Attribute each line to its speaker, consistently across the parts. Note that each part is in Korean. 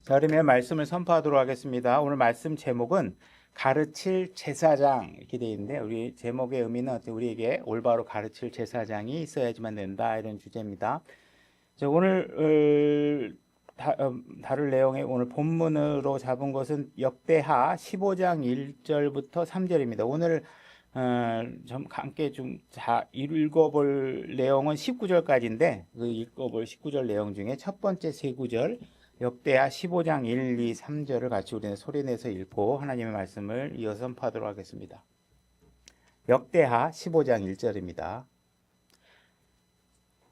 Speaker 1: 자, 그러면 말씀을 선포하도록 하겠습니다. 오늘 말씀 제목은 가르칠 제사장 이렇게 되어 있는데, 우리 제목의 의미는 우리에게 올바로 가르칠 제사장이 있어야지만 된다, 이런 주제입니다. 자, 오늘 다룰 내용의 오늘 본문으로 잡은 것은 역대하 15장 1절부터 3절입니다. 오늘 좀 함께 좀 읽어볼 내용은 19절까지인데, 그 읽어볼 19절 내용 중에 첫 번째 세 구절, 역대하 15장 1, 2, 3절을 같이 우리는 소리내서 읽고 하나님의 말씀을 이어서 선포하도록 하겠습니다. 역대하 15장 1절입니다.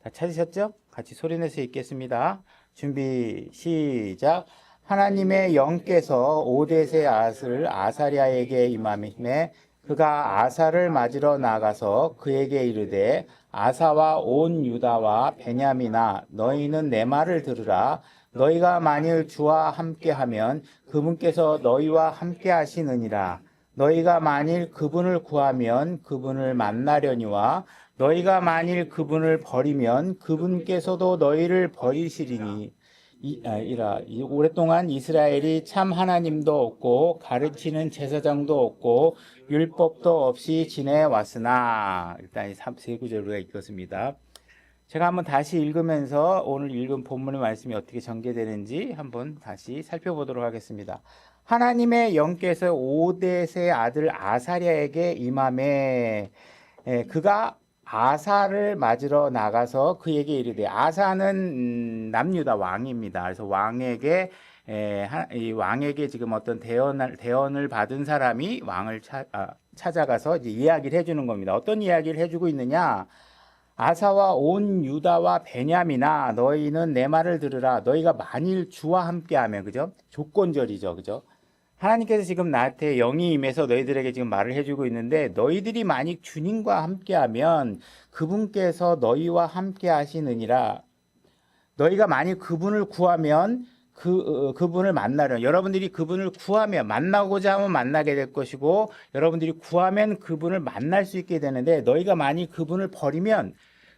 Speaker 1: 다 찾으셨죠? 같이 소리내서 읽겠습니다. 준비 시작. 하나님의 영께서 오뎃의 아들 아사랴에게 임하매 그가 아사를 맞으러 나가서 그에게 이르되 아사와 온 유다와 베냐민아 너희는 내 말을 들으라. 너희가 만일 주와 함께하면 그분께서 너희와 함께 하시느니라. 너희가 만일 그분을 구하면 그분을 만나려니와 너희가 만일 그분을 버리면 그분께서도 너희를 버리시리니 오랫동안 이스라엘이 참 하나님도 없고 가르치는 제사장도 없고 율법도 없이 지내왔으나, 일단 이 세 구절 우리가 읽었습니다. 제가 한번 다시 읽으면서 오늘 읽은 본문의 말씀이 어떻게 전개되는지 한번 다시 살펴보도록 하겠습니다. 하나님의 영께서 오뎃의 아들 아사랴에게 임하매 그가 아사를 맞으러 나가서 그에게 이르되, 아사는 남유다 왕입니다. 그래서 이 왕에게 지금 어떤 대언을 받은 사람이 왕을 찾아가서 이제 이야기를 해주는 겁니다. 어떤 이야기를 해주고 있느냐? 아사와 온 유다와 베냐민아 너희는 내 말을 들으라. 너희가 만일 주와 함께하면, 그죠? 조건절이죠, 그죠? 하나님께서 지금 나한테 영이 임해서 너희들에게 지금 말을 해주고 있는데, 너희들이 만약 주님과 함께하면 그분께서 너희와 함께 하시느니라. 너희가 만약 그분을 구하면 그분을 만나려. 여러분들이 그분을 구하면, 만나고자 하면 만나게 될 것이고, 여러분들이 구하면 그분을 만날 수 있게 되는데, 너희가 만약 그분을 버리면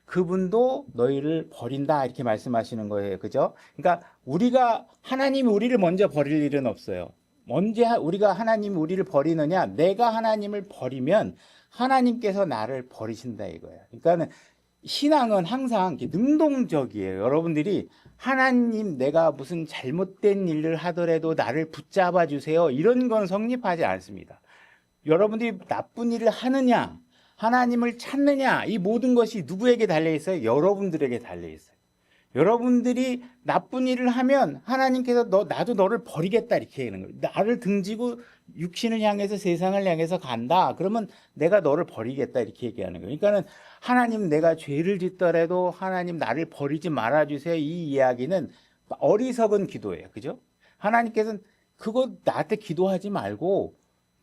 Speaker 1: 그분도 너희를 버린다, 이렇게 말씀하시는 거예요. 그죠? 그러니까 하나님이 우리를 먼저 버릴 일은 없어요. 언제 우리가 하나님이 우리를 버리느냐? 내가 하나님을 버리면 하나님께서 나를 버리신다, 이거예요. 그러니까는 신앙은 항상 능동적이에요. 여러분들이 하나님, 내가 무슨 잘못된 일을 하더라도 나를 붙잡아 주세요, 이런 건 성립하지 않습니다. 여러분들이 나쁜 일을 하느냐, 하나님을 찾느냐, 이 모든 것이 누구에게 달려 있어요? 여러분들에게 달려 있어요. 여러분들이 나쁜 일을 하면 하나님께서 나도 너를 버리겠다, 이렇게 하는 거예요. 나를 등지고 육신을 향해서 세상을 향해서 간다, 그러면 내가 너를 버리겠다, 이렇게 얘기하는 거예요. 그러니까는 하나님, 내가 죄를 짓더라도 하나님 나를 버리지 말아주세요, 이 이야기는 어리석은 기도예요. 그죠? 하나님께서는 그거 나한테 기도하지 말고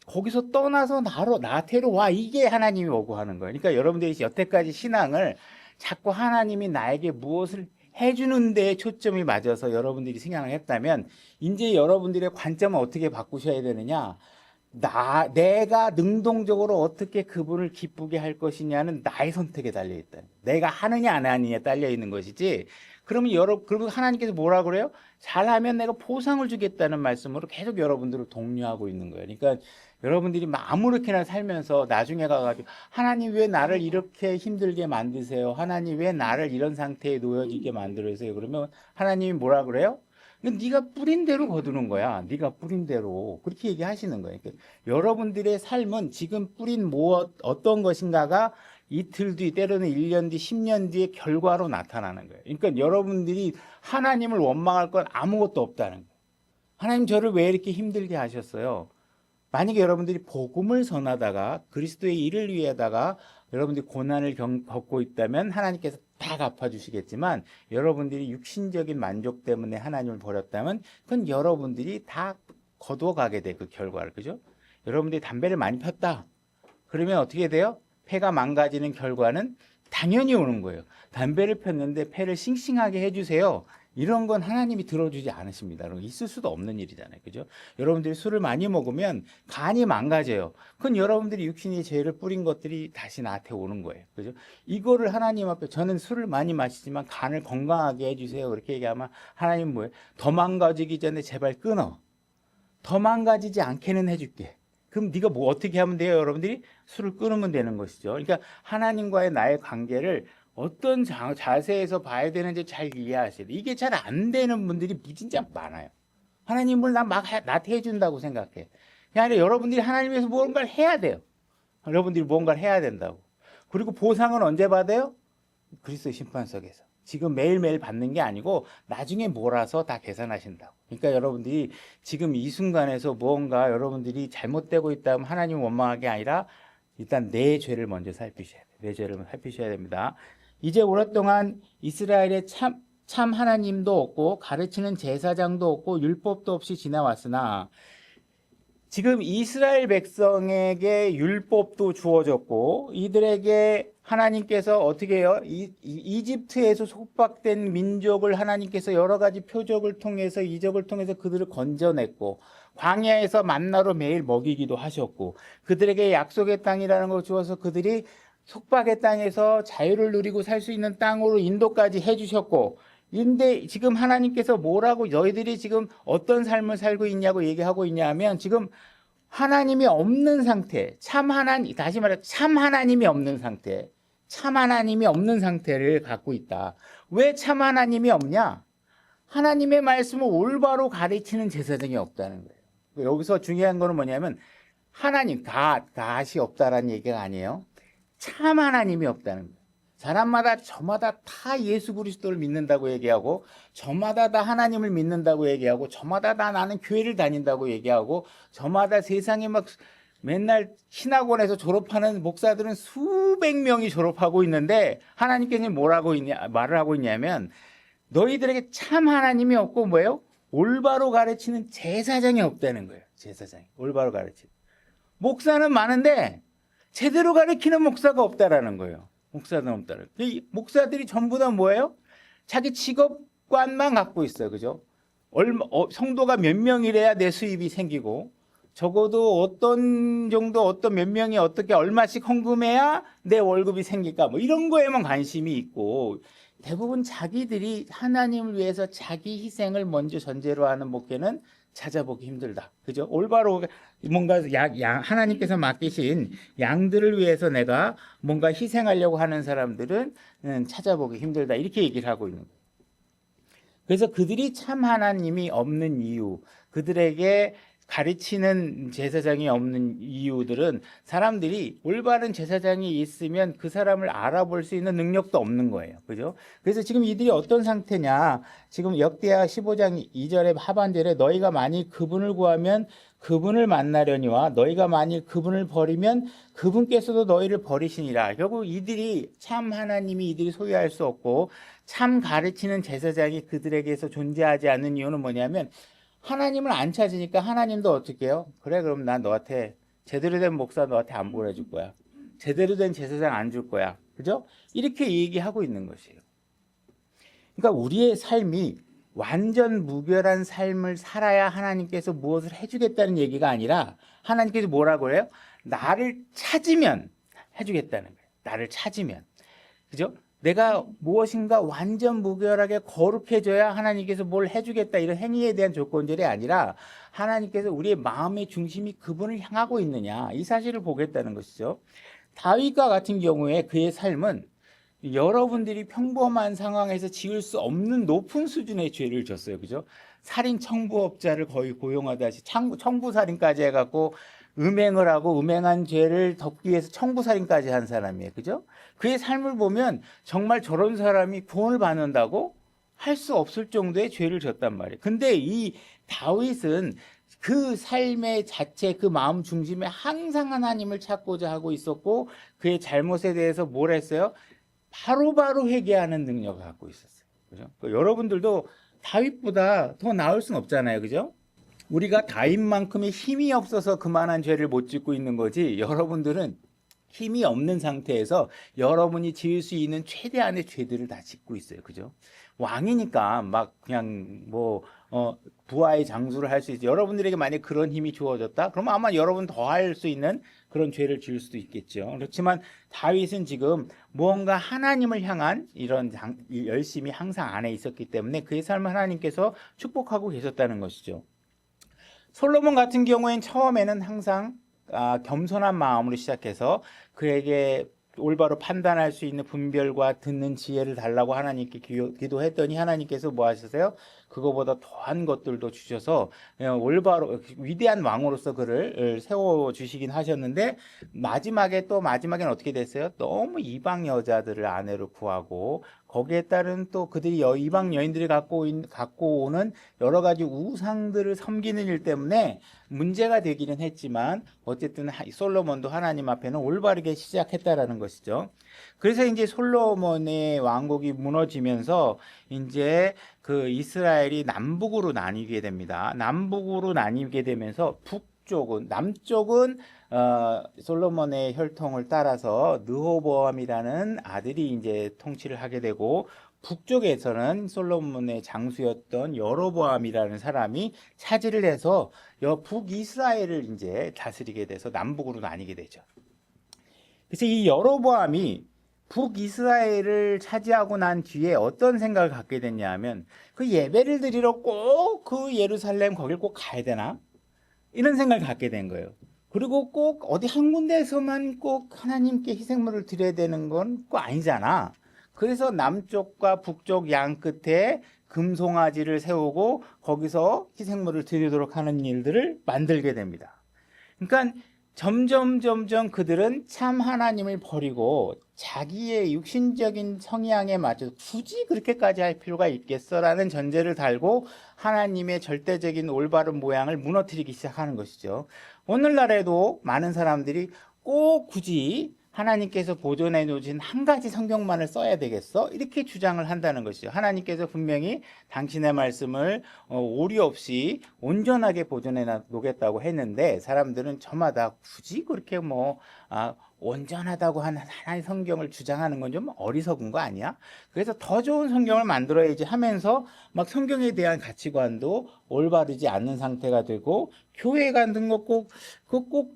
Speaker 1: 거기서 떠나서 나한테로 와, 이게 하나님이 요구하는 거예요. 그러니까 여러분들이 여태까지 신앙을 자꾸 하나님이 나에게 무엇을 해주는 데에 초점이 맞아서 여러분들이 신앙을 했다면, 이제 여러분들의 관점은 어떻게 바꾸셔야 되느냐? 내가 능동적으로 어떻게 그분을 기쁘게 할 것이냐는 나의 선택에 달려 있다. 내가 하느냐 안 하느냐에 딸려 있는 것이지. 그러면 그리고 하나님께서 뭐라 그래요? 잘하면 내가 보상을 주겠다는 말씀으로 계속 여러분들을 독려하고 있는 거예요. 그러니까 여러분들이 아무렇게나 살면서 나중에 가가지고, 하나님 왜 나를 이렇게 힘들게 만드세요? 하나님 왜 나를 이런 상태에 놓여지게 만들으세요? 그러면 하나님이 뭐라 그래요? 네가 뿌린 대로 거두는 거야. 네가 뿌린 대로. 그렇게 얘기하시는 거예요. 그러니까 여러분들의 삶은 지금 뿌린 어떤 것인가가 이틀 뒤, 때로는 1년 뒤, 10년 뒤의 결과로 나타나는 거예요. 그러니까 여러분들이 하나님을 원망할 건 아무것도 없다는 거예요. 하나님, 저를 왜 이렇게 힘들게 하셨어요? 만약에 여러분들이 복음을 전하다가 그리스도의 일을 위하다가 여러분들이 고난을 겪고 있다면 하나님께서 다 갚아주시겠지만, 여러분들이 육신적인 만족 때문에 하나님을 버렸다면 그건 여러분들이 다 거두어가게 돼, 그 결과를. 그죠? 여러분들이 담배를 많이 폈다, 그러면 어떻게 돼요? 폐가 망가지는 결과는 당연히 오는 거예요. 담배를 폈는데 폐를 싱싱하게 해주세요, 이런 건 하나님이 들어주지 않으십니다. 그런 거 있을 수도 없는 일이잖아요. 그죠? 여러분들이 술을 많이 먹으면 간이 망가져요. 그건 여러분들이 육신의 죄를 뿌린 것들이 다시 나한테 오는 거예요. 그죠? 이거를 하나님 앞에 저는 술을 많이 마시지만 간을 건강하게 해주세요. 그렇게 얘기하면 하나님 뭐예요? 더 망가지기 전에 제발 끊어. 더 망가지지 않게는 해줄게. 그럼 네가 뭐 어떻게 하면 돼요? 여러분들이 술을 끊으면 되는 것이죠. 그러니까 하나님과의 나의 관계를 어떤 자세에서 봐야 되는지 잘 이해하셔야 돼요. 이게 잘 안 되는 분들이 진짜 많아요. 하나님을 나한테 해준다고 생각해. 그냥 여러분들이 하나님에서 무언가를 해야 돼요. 여러분들이 무언가를 해야 된다고. 그리고 보상은 언제 받아요? 그리스도 심판석에서. 지금 매일매일 받는 게 아니고 나중에 몰아서 다 계산하신다고. 그러니까 여러분들이 지금 이 순간에서 무언가 여러분들이 잘못되고 있다면 하나님 원망하게 아니라 일단 내 죄를 먼저 살피셔야 돼요. 내 죄를 살피셔야 됩니다. 이제 오랫동안 이스라엘에 참 하나님도 없고 가르치는 제사장도 없고 율법도 없이 지나왔으나 지금 이스라엘 백성에게 율법도 주어졌고 이들에게 하나님께서 어떻게 해요? 이집트에서 속박된 민족을 하나님께서 여러 가지 표적을 통해서 이적을 통해서 그들을 건져냈고 광야에서 만나로 매일 먹이기도 하셨고 그들에게 약속의 땅이라는 걸 주어서 그들이 속박의 땅에서 자유를 누리고 살 수 있는 땅으로 인도까지 해주셨고 근데 지금 하나님께서 뭐라고 너희들이 지금 어떤 삶을 살고 있냐고 얘기하고 있냐면 지금 하나님이 없는 상태, 다시 말해 참 하나님이 없는 상태, 참 하나님이 없는 상태를 갖고 있다. 왜 참 하나님이 없냐? 하나님의 말씀을 올바로 가르치는 제사장이 없다는 거예요. 여기서 중요한 거는 뭐냐면 하나님, 갓이 없다라는 얘기가 아니에요. 참 하나님이 없다는 거예요. 사람마다 저마다 다 예수 그리스도를 믿는다고 얘기하고 저마다 다 하나님을 믿는다고 얘기하고 저마다 다 나는 교회를 다닌다고 얘기하고 저마다 세상에 막 맨날 신학원에서 졸업하는 목사들은 수백 명이 졸업하고 있는데 하나님께서는 말을 하고 있냐면 너희들에게 참 하나님이 없고 뭐예요? 올바로 가르치는 제사장이 없다는 거예요. 제사장이 올바로 가르치는 목사는 많은데 제대로 가르치는 목사가 없다라는 거예요. 목사는 없다는. 이 목사들이 전부 다 뭐예요? 자기 직업관만 갖고 있어요. 그죠? 성도가 몇 명이래야 내 수입이 생기고 적어도 어떤 정도 어떤 몇 명이 어떻게 얼마씩 헌금해야 내 월급이 생길까 뭐 이런 거에만 관심이 있고 대부분 자기들이 하나님을 위해서 자기 희생을 먼저 전제로 하는 목회는 찾아보기 힘들다. 그죠? 올바로 뭔가 하나님께서 맡기신 양들을 위해서 내가 뭔가 희생하려고 하는 사람들은 찾아보기 힘들다. 이렇게 얘기를 하고 있는 거예요. 그래서 그들이 참 하나님이 없는 이유, 그들에게 가르치는 제사장이 없는 이유들은 사람들이 올바른 제사장이 있으면 그 사람을 알아볼 수 있는 능력도 없는 거예요. 그죠? 그래서 지금 이들이 어떤 상태냐? 지금 역대하 15장 2절의 하반절에 너희가 만일 그분을 구하면 그분을 만나려니와 너희가 만일 그분을 버리면 그분께서도 너희를 버리시니라. 결국 이들이 참 하나님이 이들이 소유할 수 없고 참 가르치는 제사장이 그들에게서 존재하지 않는 이유는 뭐냐면 하나님을 안 찾으니까 하나님도 어떻게 해요? 그래 그럼 난 너한테 제대로 된 목사 너한테 안 보내줄 거야. 제대로 된 제사장 안 줄 거야. 그죠? 이렇게 얘기하고 있는 것이에요. 그러니까 우리의 삶이 완전 무결한 삶을 살아야 하나님께서 무엇을 해주겠다는 얘기가 아니라 하나님께서 뭐라고 해요? 나를 찾으면 해주겠다는 거예요. 나를 찾으면. 그죠? 내가 무엇인가 완전 무결하게 거룩해져야 하나님께서 뭘 해주겠다 이런 행위에 대한 조건들이 아니라 하나님께서 우리의 마음의 중심이 그분을 향하고 있느냐 이 사실을 보겠다는 것이죠. 다윗과 같은 경우에 그의 삶은 여러분들이 평범한 상황에서 지을 수 없는 높은 수준의 죄를 졌어요. 그죠? 살인 청부업자를 거의 고용하다시 청부살인까지 해갖고 음행을 하고 음행한 죄를 덮기 위해서 청부살인까지 한 사람이에요. 그죠? 그의 삶을 보면 정말 저런 사람이 구원을 받는다고 할 수 없을 정도의 죄를 졌단 말이에요. 근데 이 다윗은 그 삶의 자체, 그 마음 중심에 항상 하나님을 찾고자 하고 있었고 그의 잘못에 대해서 뭘 했어요? 바로바로 회개하는 능력을 갖고 있었어요. 그죠? 여러분들도 다윗보다 더 나을 수는 없잖아요. 그죠? 우리가 다윗만큼의 힘이 없어서 그만한 죄를 못 짓고 있는 거지 여러분들은 힘이 없는 상태에서 여러분이 지을 수 있는 최대한의 죄들을 다 짓고 있어요. 그죠? 왕이니까 막 그냥 뭐 부하의 장수를 할 수 있지. 여러분들에게 만약 그런 힘이 주어졌다, 그러면 아마 여러분 더 할 수 있는 그런 죄를 지을 수도 있겠죠. 그렇지만 다윗은 지금 무언가 하나님을 향한 이런 열심이 항상 안에 있었기 때문에 그의 삶을 하나님께서 축복하고 계셨다는 것이죠. 솔로몬 같은 경우엔 처음에는 항상 겸손한 마음으로 시작해서 그에게 올바로 판단할 수 있는 분별과 듣는 지혜를 달라고 하나님께 기도했더니 하나님께서 뭐 하셨어요? 그거보다 더한 것들도 주셔서 올바로 위대한 왕으로서 그를 세워주시긴 하셨는데, 마지막에는 어떻게 됐어요? 너무 이방 여자들을 아내로 구하고 거기에 따른 또 그들이 이방 여인들이 갖고 오는 여러 가지 우상들을 섬기는 일 때문에 문제가 되기는 했지만 어쨌든 솔로몬도 하나님 앞에는 올바르게 시작했다라는 것이죠. 그래서 이제 솔로몬의 왕국이 무너지면서 이제 그 이스라엘이 남북으로 나뉘게 됩니다. 남북으로 나뉘게 되면서 남쪽은 솔로몬의 혈통을 따라서 르호보암이라는 아들이 이제 통치를 하게 되고, 북쪽에서는 솔로몬의 장수였던 여로보암이라는 사람이 차지를 해서 북이스라엘을 이제 다스리게 돼서 남북으로 나뉘게 되죠. 그래서 이 여로보암이 북이스라엘을 차지하고 난 뒤에 어떤 생각을 갖게 됐냐 하면, 그 예배를 드리러 꼭 그 예루살렘 거길 꼭 가야 되나? 이런 생각을 갖게 된 거예요. 그리고 꼭 어디 한 군데에서만 꼭 하나님께 희생물을 드려야 되는 건 꼭 아니잖아. 그래서 남쪽과 북쪽 양 끝에 금송아지를 세우고 거기서 희생물을 드리도록 하는 일들을 만들게 됩니다. 그러니까 점점 그들은 참 하나님을 버리고 자기의 육신적인 성향에 맞춰서 굳이 그렇게까지 할 필요가 있겠어라는 전제를 달고 하나님의 절대적인 올바른 모양을 무너뜨리기 시작하는 것이죠. 오늘날에도 많은 사람들이 꼭 굳이 하나님께서 보존해 놓으신 한 가지 성경만을 써야 되겠어? 이렇게 주장을 한다는 것이죠. 하나님께서 분명히 당신의 말씀을 오류 없이 온전하게 보존해 놓겠다고 했는데, 사람들은 저마다 굳이 그렇게 온전하다고 하는 하나의 성경을 주장하는 건 좀 어리석은 거 아니야? 그래서 더 좋은 성경을 만들어야지 하면서 막 성경에 대한 가치관도 올바르지 않는 상태가 되고, 교회 가는 거 꼭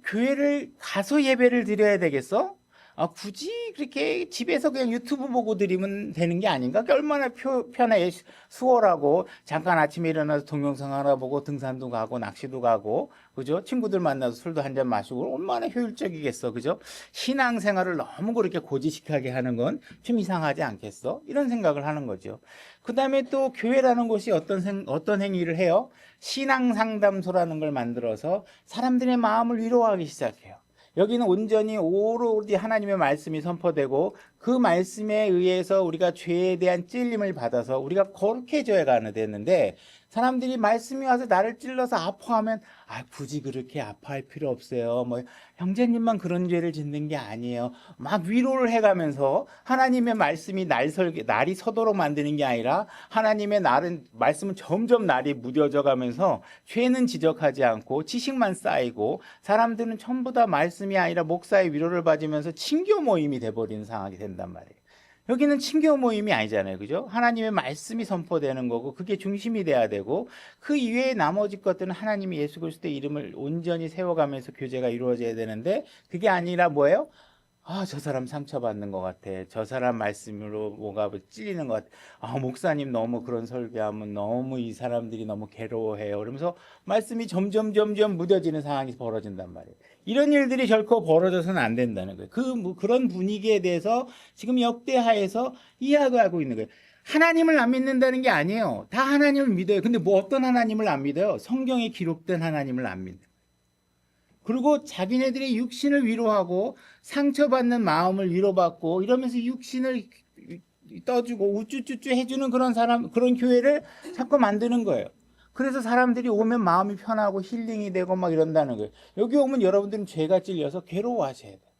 Speaker 1: 교회를 가서 예배를 드려야 되겠어? 굳이 그렇게 집에서 그냥 유튜브 보고 드리면 되는 게 아닌가? 얼마나 편해, 수월하고, 잠깐 아침에 일어나서 동영상 하나 보고 등산도 가고 낚시도 가고, 그죠? 친구들 만나서 술도 한잔 마시고 얼마나 효율적이겠어, 그죠? 신앙생활을 너무 그렇게 고지식하게 하는 건 좀 이상하지 않겠어? 이런 생각을 하는 거죠. 그 다음에 또 교회라는 곳이 어떤 행위를 해요? 신앙상담소라는 걸 만들어서 사람들의 마음을 위로하기 시작해요. 여기는 온전히 오로지 하나님의 말씀이 선포되고 그 말씀에 의해서 우리가 죄에 대한 찔림을 받아서 우리가 거룩해져야 되는데, 사람들이 말씀이 와서 나를 찔러서 아파하면 굳이 그렇게 아파할 필요 없어요. 형제님만 그런 죄를 짓는 게 아니에요. 막 위로를 해가면서 하나님의 말씀이 날이 서도록 만드는 게 아니라 하나님의 말씀은 점점 날이 무뎌져 가면서 죄는 지적하지 않고 지식만 쌓이고, 사람들은 전부 다 말씀이 아니라 목사의 위로를 받으면서 친교 모임이 돼버리는 상황이 된단 말이에요. 여기는 친교 모임이 아니잖아요, 그죠? 하나님의 말씀이 선포되는 거고 그게 중심이 돼야 되고, 그 이외의 나머지 것들은 하나님이 예수 그리스도의 이름을 온전히 세워가면서 교제가 이루어져야 되는데, 그게 아니라 뭐예요? 저 사람 상처받는 것 같아. 저 사람 말씀으로 뭐가 찔리는 것 같아. 목사님 너무 그런 설교하면 너무 이 사람들이 너무 괴로워해요. 그러면서 말씀이 점점 무뎌지는 상황이 벌어진단 말이에요. 이런 일들이 결코 벌어져서는 안 된다는 거예요. 그런 분위기에 대해서 지금 역대하에서 이야기하고 있는 거예요. 하나님을 안 믿는다는 게 아니에요. 다 하나님을 믿어요. 근데 어떤 하나님을 안 믿어요? 성경에 기록된 하나님을 안 믿는. 그리고 자기네들의 육신을 위로하고 상처받는 마음을 위로받고 이러면서 육신을 떠주고 우쭈쭈쭈 해주는 그런 교회를 자꾸 만드는 거예요. 그래서 사람들이 오면 마음이 편하고 힐링이 되고 막 이런다는 거예요. 여기 오면 여러분들은 죄가 찔려서 괴로워하셔야 돼요.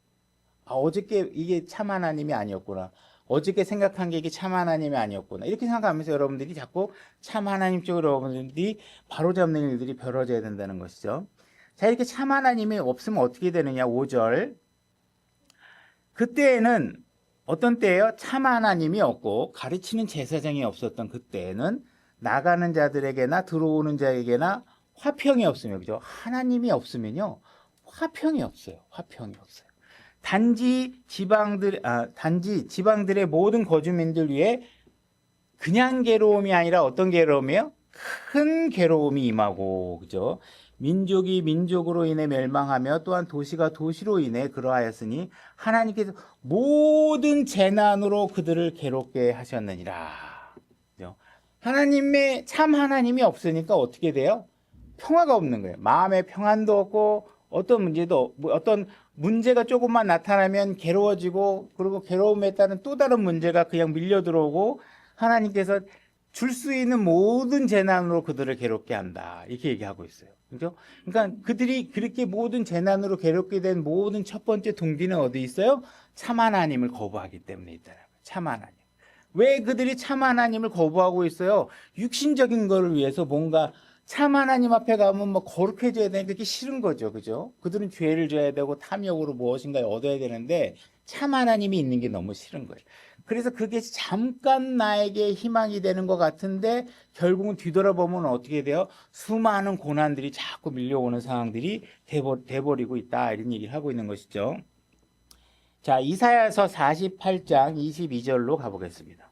Speaker 1: 어저께 이게 참 하나님이 아니었구나. 어저께 생각한 게 이게 참 하나님이 아니었구나. 이렇게 생각하면서 여러분들이 자꾸 참 하나님 쪽으로 여러분들이 바로잡는 일들이 벌어져야 된다는 것이죠. 자, 이렇게 참 하나님이 없으면 어떻게 되느냐. 5절. 그때에는 어떤 때예요? 참 하나님이 없고 가르치는 제사장이 없었던 그때에는 나가는 자들에게나 들어오는 자에게나 화평이 없으면, 그죠? 하나님이 없으면요, 화평이 없어요. 화평이 없어요. 단지 지방들의 모든 거주민들 위해 그냥 괴로움이 아니라 어떤 괴로움이에요? 큰 괴로움이 임하고, 그죠? 민족이 민족으로 인해 멸망하며 또한 도시가 도시로 인해 그러하였으니 하나님께서 모든 재난으로 그들을 괴롭게 하셨느니라. 그죠? 참 하나님이 없으니까 어떻게 돼요? 평화가 없는 거예요. 마음의 평안도 없고 어떤 문제가 조금만 나타나면 괴로워지고, 그리고 괴로움에 따른 또 다른 문제가 그냥 밀려 들어오고, 하나님께서 줄 수 있는 모든 재난으로 그들을 괴롭게 한다. 이렇게 얘기하고 있어요. 그죠? 그러니까 그들이 그렇게 모든 재난으로 괴롭게 된 모든 첫 번째 동기는 어디 있어요? 참 하나님을 거부하기 때문에 있다는 거예요. 참 하나님. 왜 그들이 참 하나님을 거부하고 있어요? 육신적인 거를 위해서 뭔가 참 하나님 앞에 가면 뭐 거룩해져야 되는 게 싫은 거죠. 그죠? 그들은 죄를 져야 되고 탐욕으로 무엇인가 얻어야 되는데 참 하나님이 있는 게 너무 싫은 거예요. 그래서 그게 잠깐 나에게 희망이 되는 것 같은데 결국은 뒤돌아보면 어떻게 돼요? 수많은 고난들이 자꾸 밀려오는 상황들이 돼버리고 있다. 이런 얘기를 하고 있는 것이죠. 자, 이사야서 48장 22절로 가보겠습니다.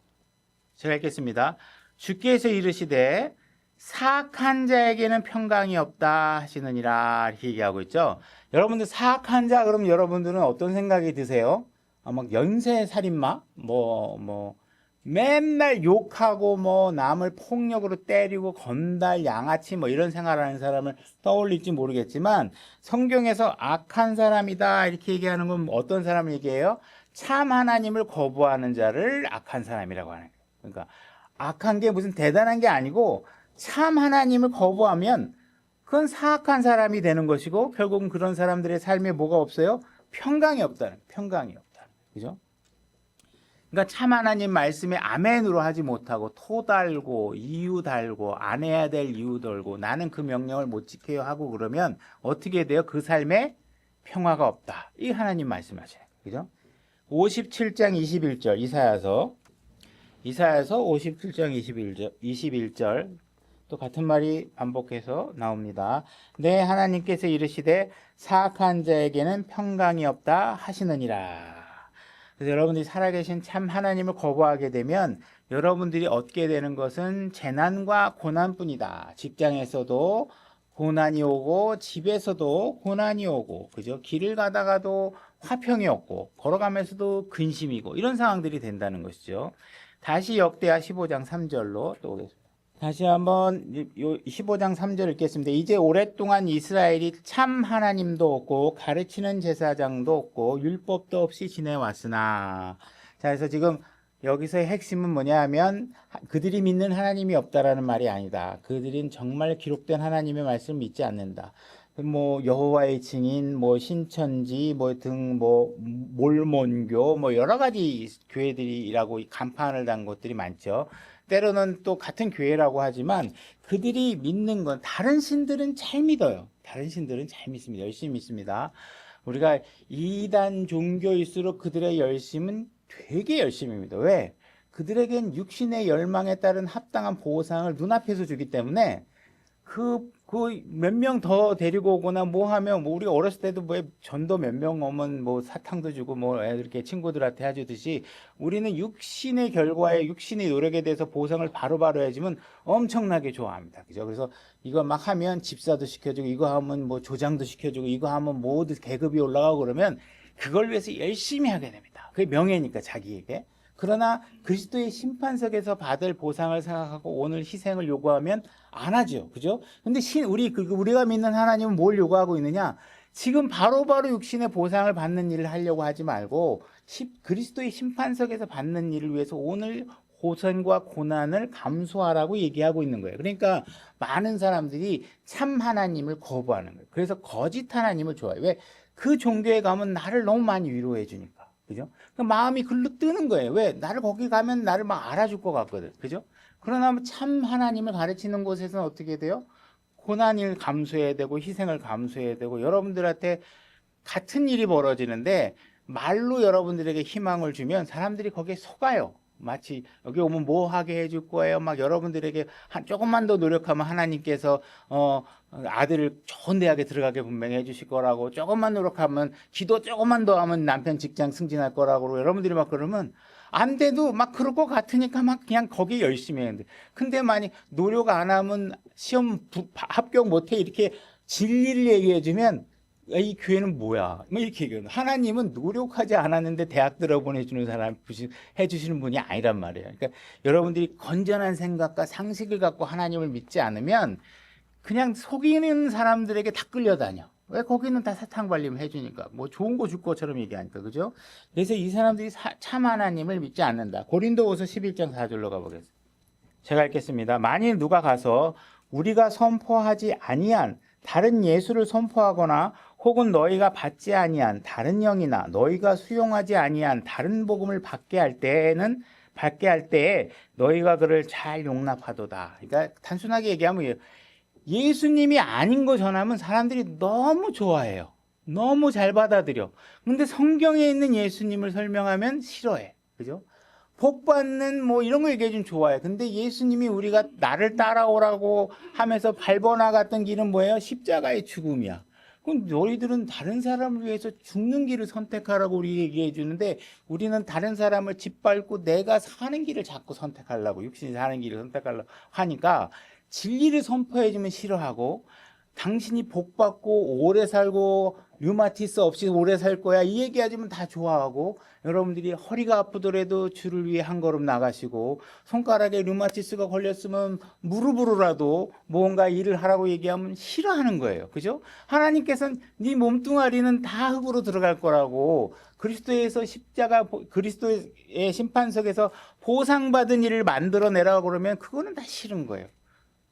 Speaker 1: 제가 읽겠습니다. 주께서 이르시되 사악한 자에게는 평강이 없다 하시느니라, 이렇게 얘기하고 있죠. 여러분들 사악한 자 그러면 여러분들은 어떤 생각이 드세요? 막 연쇄 살인마, 맨날 욕하고 남을 폭력으로 때리고 건달, 양아치 이런 생활하는 사람을 떠올릴지 모르겠지만, 성경에서 악한 사람이다 이렇게 얘기하는 건 어떤 사람을 얘기해요? 참 하나님을 거부하는 자를 악한 사람이라고 하는 거예요. 그러니까 악한 게 무슨 대단한 게 아니고 참 하나님을 거부하면 그건 사악한 사람이 되는 것이고, 결국은 그런 사람들의 삶에 뭐가 없어요? 평강이 없다는, 평강이 없다. 그죠? 그러니까 참 하나님 말씀에 아멘으로 하지 못하고 토 달고 이유 달고 안 해야 될 이유 달고 나는 그 명령을 못 지켜요 하고 그러면 어떻게 돼요? 그 삶에 평화가 없다. 이 하나님 말씀하셔요. 그죠? 57장 21절 이사야서 57장 21절 또 같은 말이 반복해서 나옵니다. 네, 하나님께서 이르시되 사악한 자에게는 평강이 없다 하시느니라. 그래서 여러분들이 살아계신 참 하나님을 거부하게 되면 여러분들이 얻게 되는 것은 재난과 고난뿐이다. 직장에서도 고난이 오고 집에서도 고난이 오고, 그죠? 길을 가다가도 화평이 없고 걸어가면서도 근심이고 이런 상황들이 된다는 것이죠. 다시 역대하 15장 3절로 또 오겠습니다. 다시 한번 15장 3절 읽겠습니다. 이제 오랫동안 이스라엘이 참 하나님도 없고 가르치는 제사장도 없고 율법도 없이 지내왔으나, 자, 그래서 지금 여기서의 핵심은 뭐냐 하면 그들이 믿는 하나님이 없다라는 말이 아니다. 그들은 정말 기록된 하나님의 말씀을 믿지 않는다. 여호와의 증인, 신천지, 몰몬교, 여러 가지 교회들이라고 간판을 단 곳들이 많죠. 때로는 또 같은 교회라고 하지만 그들이 믿는 건, 다른 신들은 잘 믿어요. 다른 신들은 잘 믿습니다. 열심히 믿습니다. 우리가 이단 종교일수록 그들의 열심은 되게 열심입니다. 왜? 그들에겐 육신의 열망에 따른 합당한 보상을 눈앞에서 주기 때문에 그 몇 명 더 데리고 오거나 하면 우리가 어렸을 때도 전도 몇 명 오면 사탕도 주고 이렇게 친구들한테 해주듯이 우리는 육신의 결과에 육신의 노력에 대해서 보상을 바로바로 해주면 엄청나게 좋아합니다. 그죠? 그래서 이거 막 하면 집사도 시켜주고, 이거 하면 조장도 시켜주고, 이거 하면 모두 계급이 올라가고 그러면 그걸 위해서 열심히 하게 됩니다. 그게 명예니까 자기에게. 그러나 그리스도의 심판석에서 받을 보상을 생각하고 오늘 희생을 요구하면 안 하죠. 그죠? 근데 우리가 믿는 하나님은 뭘 요구하고 있느냐? 지금 바로바로 육신의 보상을 받는 일을 하려고 하지 말고 그리스도의 심판석에서 받는 일을 위해서 오늘 고생과 고난을 감수하라고 얘기하고 있는 거예요. 그러니까 많은 사람들이 참 하나님을 거부하는 거예요. 그래서 거짓 하나님을 좋아해요. 왜? 그 종교에 가면 나를 너무 많이 위로해 주니까. 그죠? 마음이 글로 뜨는 거예요. 왜? 나를 거기 가면 나를 막 알아줄 것 같거든. 그죠? 그러나 참 하나님을 가르치는 곳에서는 어떻게 돼요? 고난을 감수해야 되고 희생을 감수해야 되고, 여러분들한테 같은 일이 벌어지는데 말로 여러분들에게 희망을 주면 사람들이 거기에 속아요. 마치 여기 오면 뭐 하게 해줄 거예요. 막 여러분들에게 조금만 더 노력하면 하나님께서 아들을 좋은 대학에 들어가게 분명히 해주실 거라고, 조금만 노력하면, 기도 조금만 더 하면 남편 직장 승진할 거라고 여러분들이 막 그러면 안 돼도 막 그럴 것 같으니까 막 그냥 거기 열심히 했는데, 근데 만약 노력 안 하면 시험 합격 못해 이렇게 진리를 얘기해 주면 이 교회는 뭐야? 뭐 이렇게 얘기해요. 하나님은 노력하지 않았는데 대학 들어보내주는 사람 해주시는 분이 아니란 말이에요. 그러니까 여러분들이 건전한 생각과 상식을 갖고 하나님을 믿지 않으면 그냥 속이는 사람들에게 다 끌려다녀. 왜? 거기는 다 사탕 발림 해주니까. 뭐 좋은 거 줄 것처럼 얘기하니까. 그죠? 그래서 이 사람들이 참 하나님을 믿지 않는다. 고린도후서 11장 4절로 가보겠습니다. 제가 읽겠습니다. 만일 누가 가서 우리가 선포하지 아니한 다른 예수를 선포하거나 혹은 너희가 받지 아니한 다른 영이나 너희가 수용하지 아니한 다른 복음을 받게 할 때에 너희가 그를 잘 용납하도다. 그러니까 단순하게 얘기하면 예수님이 아닌 거 전하면 사람들이 너무 좋아해요. 너무 잘 받아들여. 근데 성경에 있는 예수님을 설명하면 싫어해. 그죠? 복 받는 뭐 이런 거 얘기해 주면 좋아해. 근데 예수님이 우리가 나를 따라오라고 하면서 밟아나갔던 길은 뭐예요? 십자가의 죽음이야. 그럼 너희들은 다른 사람을 위해서 죽는 길을 선택하라고 우리 얘기해 주는데, 우리는 다른 사람을 짓밟고 내가 사는 길을 자꾸 선택하려고, 육신이 사는 길을 선택하려고 하니까 진리를 선포해 주면 싫어하고, 당신이 복 받고 오래 살고 류마티스 없이 오래 살 거야 이 얘기하시면 다 좋아하고, 여러분들이 허리가 아프더라도 주를 위해 한 걸음 나가시고, 손가락에 류마티스가 걸렸으면 무릎으로라도 뭔가 일을 하라고 얘기하면 싫어하는 거예요. 그죠? 하나님께서는 네 몸뚱아리는 다 흙으로 들어갈 거라고, 그리스도에서 십자가 그리스도의 심판석에서 보상받은 일을 만들어내라고 그러면 그거는 다 싫은 거예요.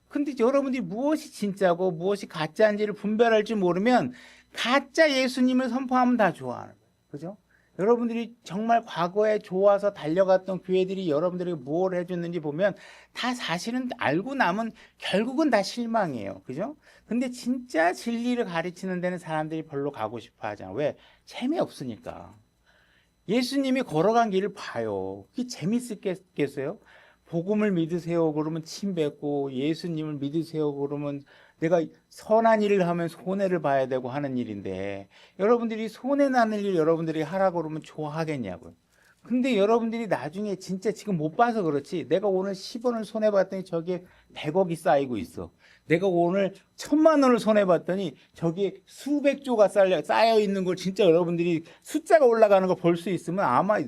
Speaker 1: 근데 여러분들이 무엇이 진짜고 무엇이 가짜인지를 분별할 줄 모르면 가짜 예수님을 선포하면 다 좋아하는 거예요. 그죠? 여러분들이 정말 과거에 좋아서 달려갔던 교회들이 여러분들에게 뭘 해줬는지 보면 다 사실은 알고 나면 결국은 다 실망이에요. 그죠? 근데 진짜 진리를 가르치는 데는 사람들이 별로 가고 싶어 하잖아. 왜? 재미없으니까. 예수님이 걸어간 길을 봐요. 그게 재밌겠어요? 복음을 믿으세요 그러면 침 뱉고, 예수님을 믿으세요 그러면 내가 선한 일을 하면 손해를 봐야 되고 하는 일인데, 여러분들이 손해 나는 일 여러분들이 하라고 그러면 좋아하겠냐고요. 근데 여러분들이 나중에 진짜 지금 못 봐서 그렇지, 내가 오늘 10원을 손해봤더니 저기에 100억이 쌓이고 있어. 내가 오늘 1000만 원을 손해봤더니 저기에 수백 조가 쌓여 있는 걸 진짜 여러분들이 숫자가 올라가는 걸 볼 수 있으면 아마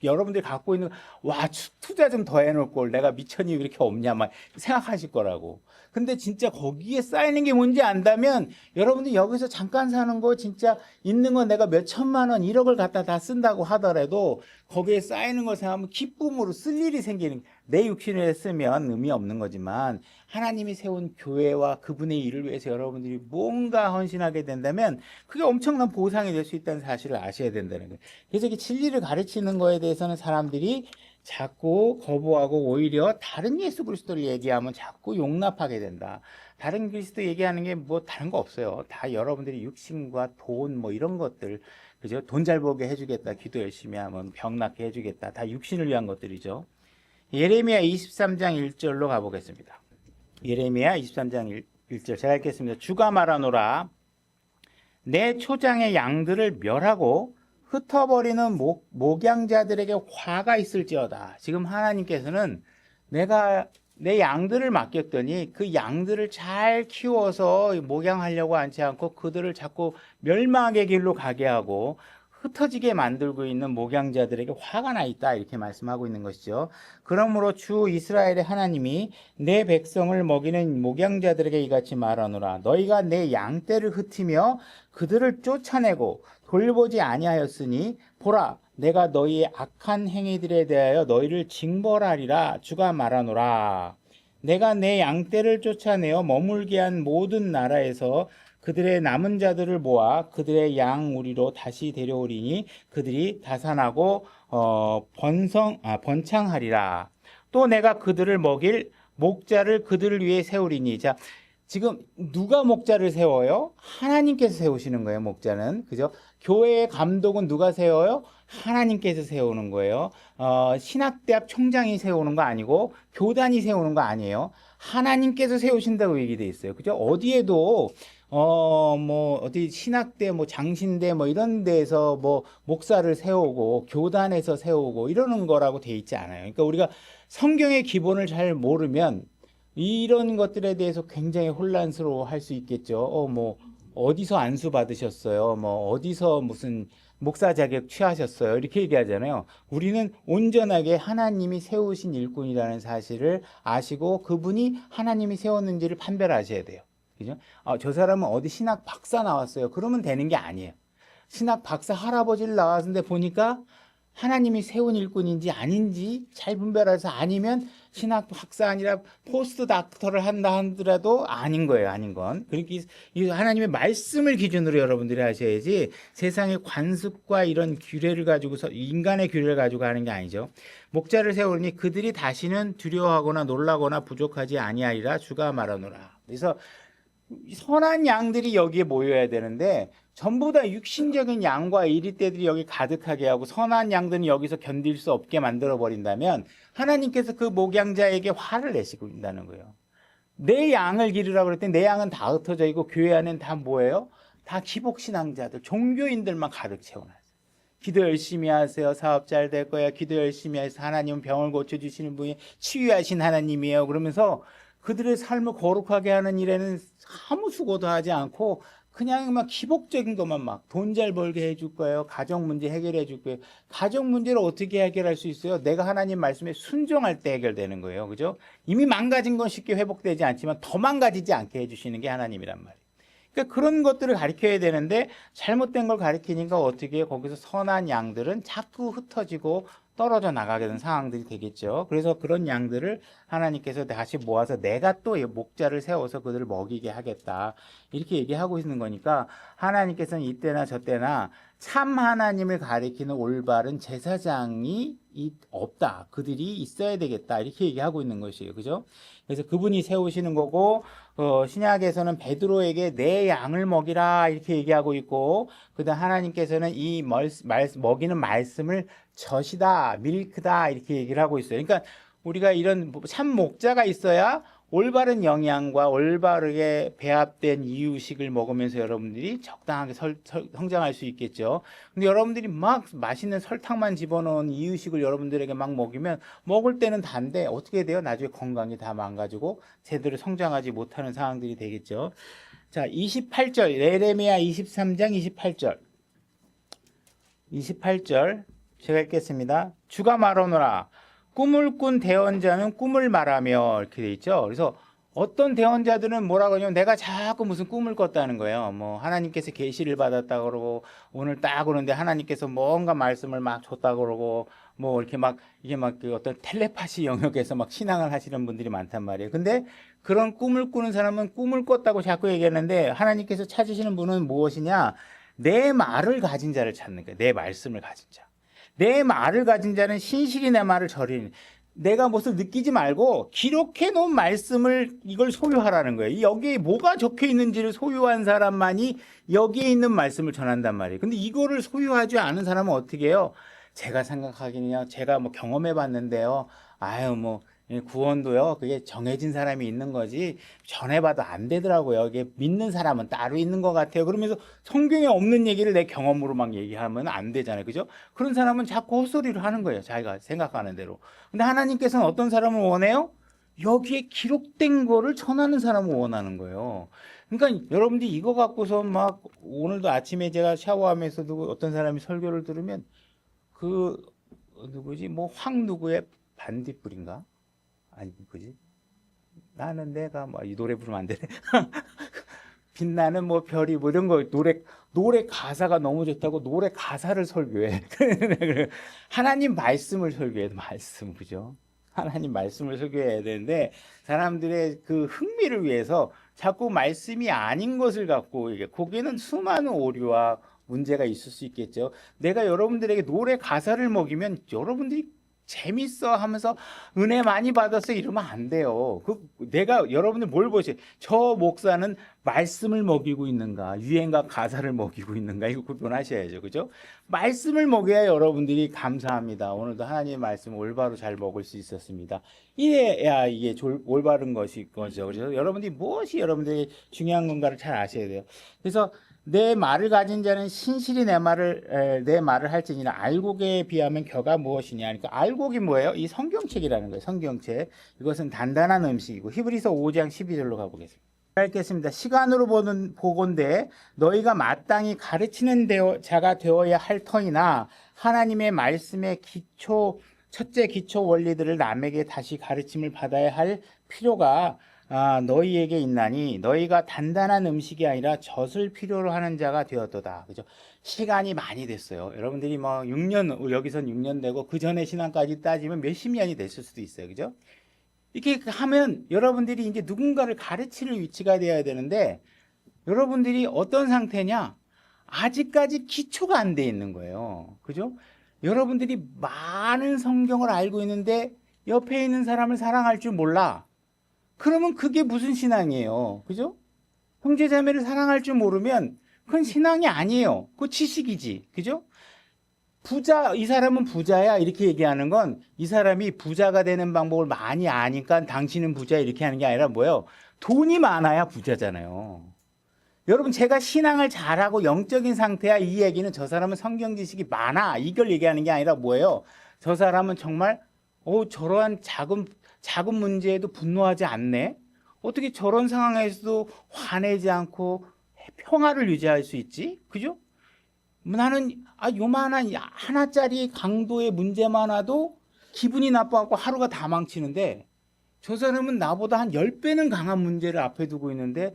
Speaker 1: 여러분들이 갖고 있는, 와, 투자 좀 더 해놓을 걸, 내가 미천이 왜 이렇게 없냐 막 생각하실 거라고. 근데 진짜 거기에 쌓이는 게 뭔지 안다면, 여러분들이 여기서 잠깐 사는 거 진짜 있는 건 내가 몇 천만 원 1억을 갖다 다 쓴다고 하더라도 거기에 쌓이는 걸 생각하면 기쁨으로 쓸 일이 생기는, 내 육신을 쓰면 의미 없는 거지만 하나님이 세운 교회와 그분의 일을 위해서 여러분들이 뭔가 헌신하게 된다면 그게 엄청난 보상이 될 수 있다는 사실을 아셔야 된다는 거예요. 그래서 이 진리를 가르치는 거에 대해서는 사람들이 자꾸 거부하고 오히려 다른 예수 그리스도를 얘기하면 자꾸 용납하게 된다. 다른 그리스도 얘기하는 게 뭐 다른 거 없어요. 다 여러분들이 육신과 돈 뭐 이런 것들, 그죠? 돈 잘 벌게 해주겠다, 기도 열심히 하면 병 낫게 해주겠다, 다 육신을 위한 것들이죠. 예레미야 23장 1절로 가보겠습니다. 예레미야 23장 1절 제가 읽겠습니다. 주가 말하노라, 내 초장의 양들을 멸하고 흩어버리는 목양자들에게 화가 있을지어다. 지금 하나님께서는 내가 내 양들을 맡겼더니 그 양들을 잘 키워서 목양하려고 하지 않고 그들을 자꾸 멸망의 길로 가게 하고 흩어지게 만들고 있는 목양자들에게 화가 나 있다, 이렇게 말씀하고 있는 것이죠. 그러므로 주 이스라엘의 하나님이 내 백성을 먹이는 목양자들에게 이같이 말하노라, 너희가 내 양떼를 흩으며 그들을 쫓아내고 돌보지 아니하였으니 보라, 내가 너희의 악한 행위들에 대하여 너희를 징벌하리라. 주가 말하노라, 내가 내 양떼를 쫓아내어 머물게 한 모든 나라에서 그들의 남은 자들을 모아 그들의 양 우리로 다시 데려오리니 그들이 다산하고 번창하리라. 또 내가 그들을 먹일 목자를 그들을 위해 세우리니. 자, 지금 누가 목자를 세워요? 하나님께서 세우시는 거예요, 목자는. 그죠? 교회의 감독은 누가 세워요? 하나님께서 세우는 거예요. 신학대학 총장이 세우는 거 아니고 교단이 세우는 거 아니에요. 하나님께서 세우신다고 얘기돼 있어요. 그죠? 어디에도 뭐 어디 신학대 뭐 장신대 뭐 이런 데서 뭐 목사를 세우고 교단에서 세우고 이러는 거라고 돼 있지 않아요. 그러니까 우리가 성경의 기본을 잘 모르면 이런 것들에 대해서 굉장히 혼란스러워 할 수 있겠죠. 뭐, 어디서 안수 받으셨어요? 뭐, 어디서 무슨 목사 자격 취하셨어요? 이렇게 얘기하잖아요. 우리는 온전하게 하나님이 세우신 일꾼이라는 사실을 아시고 그분이 하나님이 세웠는지를 판별하셔야 돼요. 그죠? 저 사람은 어디 신학 박사 나왔어요. 그러면 되는 게 아니에요. 신학 박사 할아버지를 나왔는데 보니까 하나님이 세운 일꾼인지 아닌지 잘 분별해서 아니면 신학 박사 아니라 포스트 닥터를 한다 하더라도 아닌 거예요. 아닌 건. 그러니까 이 하나님의 말씀을 기준으로 여러분들이 하셔야지 세상의 관습과 이런 규례를 가지고서 인간의 규례를 가지고 하는 게 아니죠. 목자를 세우니 그들이 다시는 두려워하거나 놀라거나 부족하지 아니하리라 주가 말하노라. 그래서 선한 양들이 여기에 모여야 되는데 전부 다 육신적인 양과 이리떼들이 여기 가득하게 하고 선한 양들은 여기서 견딜 수 없게 만들어 버린다면 하나님께서 그 목양자에게 화를 내시고 있다는 거예요. 내 양을 기르라고 그랬더니 내 양은 다 흩어져 있고 교회 안에는 다 뭐예요? 다 기복신앙자들, 종교인들만 가득 채워놨어요. 기도 열심히 하세요. 사업 잘 될 거야. 기도 열심히 해서 하나님은 병을 고쳐주시는 분이 치유하신 하나님이에요. 그러면서 그들의 삶을 거룩하게 하는 일에는 아무 수고도 하지 않고 그냥 막 기복적인 것만 막 돈 잘 벌게 해줄 거예요. 가정 문제 해결해 줄 거예요. 가정 문제를 어떻게 해결할 수 있어요? 내가 하나님 말씀에 순종할 때 해결되는 거예요. 그죠? 이미 망가진 건 쉽게 회복되지 않지만 더 망가지지 않게 해주시는 게 하나님이란 말이에요. 그러니까 그런 것들을 가르쳐야 되는데 잘못된 걸 가르치니까 어떻게 해요? 거기서 선한 양들은 자꾸 흩어지고 떨어져 나가게 되는 상황들이 되겠죠. 그래서 그런 양들을 하나님께서 다시 모아서 내가 또 목자를 세워서 그들을 먹이게 하겠다. 이렇게 얘기하고 있는 거니까 하나님께서는 이때나 저때나 참 하나님을 가리키는 올바른 제사장이 없다. 그들이 있어야 되겠다. 이렇게 얘기하고 있는 것이에요. 그죠? 그래서 그분이 세우시는 거고 신약에서는 베드로에게 내 양을 먹이라 이렇게 얘기하고 있고 그다음 하나님께서는 이 먹이는 말씀을 젖이다, 밀크다 이렇게 얘기를 하고 있어요. 그러니까 우리가 이런 참 목자가 있어야 올바른 영양과 올바르게 배합된 이유식을 먹으면서 여러분들이 적당하게 성장할 수 있겠죠. 근데 여러분들이 막 맛있는 설탕만 집어넣은 이유식을 여러분들에게 막 먹이면 먹을 때는 단데 어떻게 돼요? 나중에 건강이 다 망가지고 제대로 성장하지 못하는 상황들이 되겠죠. 자, 28절 예레미야 23장 28절 28절 제가 읽겠습니다. 주가 말하노라 꿈을 꾼 대언자는 꿈을 말하며 이렇게 돼 있죠. 그래서 어떤 대언자들은 뭐라고 하냐면 내가 자꾸 무슨 꿈을 꿨다는 거예요. 뭐 하나님께서 계시를 받았다 그러고 오늘 딱 오는데 하나님께서 뭔가 말씀을 막 줬다 그러고 뭐 이렇게 막 이게 막 그 어떤 텔레파시 영역에서 막 신앙을 하시는 분들이 많단 말이에요. 근데 그런 꿈을 꾸는 사람은 꿈을 꿨다고 자꾸 얘기하는데 하나님께서 찾으시는 분은 무엇이냐? 내 말을 가진 자를 찾는 거예요. 내 말씀을 가진 자. 내 말을 가진 자는 신실히 내 말을 저리니 내가 무슨 느끼지 말고 기록해 놓은 말씀을 이걸 소유하라는 거예요. 여기에 뭐가 적혀 있는지를 소유한 사람만이 여기에 있는 말씀을 전한단 말이에요. 근데 이거를 소유하지 않은 사람은 어떻게 해요? 제가 생각하기는요. 제가 뭐 경험해 봤는데요. 아유 뭐 구원도요. 그게 정해진 사람이 있는 거지 전해봐도 안 되더라고요. 이게 믿는 사람은 따로 있는 것 같아요. 그러면서 성경에 없는 얘기를 내 경험으로 막 얘기하면 안 되잖아요. 그죠? 그런 사람은 자꾸 헛소리를 하는 거예요. 자기가 생각하는 대로. 근데 하나님께서는 어떤 사람을 원해요? 여기에 기록된 거를 전하는 사람을 원하는 거예요. 그러니까 여러분들이 이거 갖고서 막 오늘도 아침에 제가 샤워하면서도 어떤 사람이 설교를 들으면 그 누구지? 뭐 황 누구의 반딧불인가? 아니 그지? 나는 내가 뭐 이 노래 부르면 안 되네. 빛나는 뭐 별이 뭐 이런 거 노래 가사가 너무 좋다고 노래 가사를 설교해. 하나님 말씀을 설교해. 말씀 그죠? 하나님 말씀을 설교해야 되는데 사람들의 그 흥미를 위해서 자꾸 말씀이 아닌 것을 갖고 이게 거기에는 수많은 오류와 문제가 있을 수 있겠죠. 내가 여러분들에게 노래 가사를 먹이면 여러분들이 재밌어 하면서 은혜 많이 받았어 이러면 안 돼요. 내가 여러분들 뭘 보세요? 저 목사는 말씀을 먹이고 있는가, 유행과 가사를 먹이고 있는가, 이거 구분하셔야죠. 그죠? 말씀을 먹여야 여러분들이 감사합니다. 오늘도 하나님의 말씀 올바로 잘 먹을 수 있었습니다. 이래야 이게 올바른 것이 거죠. 그래서 여러분들이 무엇이 여러분들이 중요한 건가를 잘 아셔야 돼요. 그래서 내 말을 가진 자는 신실히 내 말을 할지니라. 알곡에 비하면 겨가 무엇이냐. 그러니까 알곡이 뭐예요? 이 성경책이라는 거예요. 성경책. 이것은 단단한 음식이고. 히브리서 5장 12절로 가보겠습니다. 읽겠습니다. 시간으로 보건대 너희가 마땅히 가르치는 자가 되어야 할 터이나 하나님의 말씀의 첫째 기초 원리들을 남에게 다시 가르침을 받아야 할 필요가 너희에게 있나니 너희가 단단한 음식이 아니라 젖을 필요로 하는 자가 되었도다. 그죠? 시간이 많이 됐어요. 여러분들이 뭐 6년, 여기선 6년 되고 그 전에 신앙까지 따지면 몇십 년이 됐을 수도 있어요. 그죠? 이렇게 하면 여러분들이 이제 누군가를 가르치는 위치가 되어야 되는데 여러분들이 어떤 상태냐? 아직까지 기초가 안 돼 있는 거예요. 그죠? 여러분들이 많은 성경을 알고 있는데 옆에 있는 사람을 사랑할 줄 몰라. 그러면 그게 무슨 신앙이에요? 그죠? 형제자매를 사랑할 줄 모르면 그건 신앙이 아니에요. 그거 지식이지. 그죠? 이 사람은 부자야. 이렇게 얘기하는 건 이 사람이 부자가 되는 방법을 많이 아니까 당신은 부자 이렇게 하는 게 아니라 뭐예요? 돈이 많아야 부자잖아요. 여러분, 제가 신앙을 잘하고 영적인 상태야. 이 얘기는 저 사람은 성경 지식이 많아. 이걸 얘기하는 게 아니라 뭐예요? 저 사람은 정말 저러한 작은 문제에도 분노하지 않네. 어떻게 저런 상황에서도 화내지 않고 평화를 유지할 수 있지? 그죠? 나는 요만한 하나짜리 강도의 문제만 와도 기분이 나빠갖고 하루가 다 망치는데 저 사람은 나보다 한 10배는 강한 문제를 앞에 두고 있는데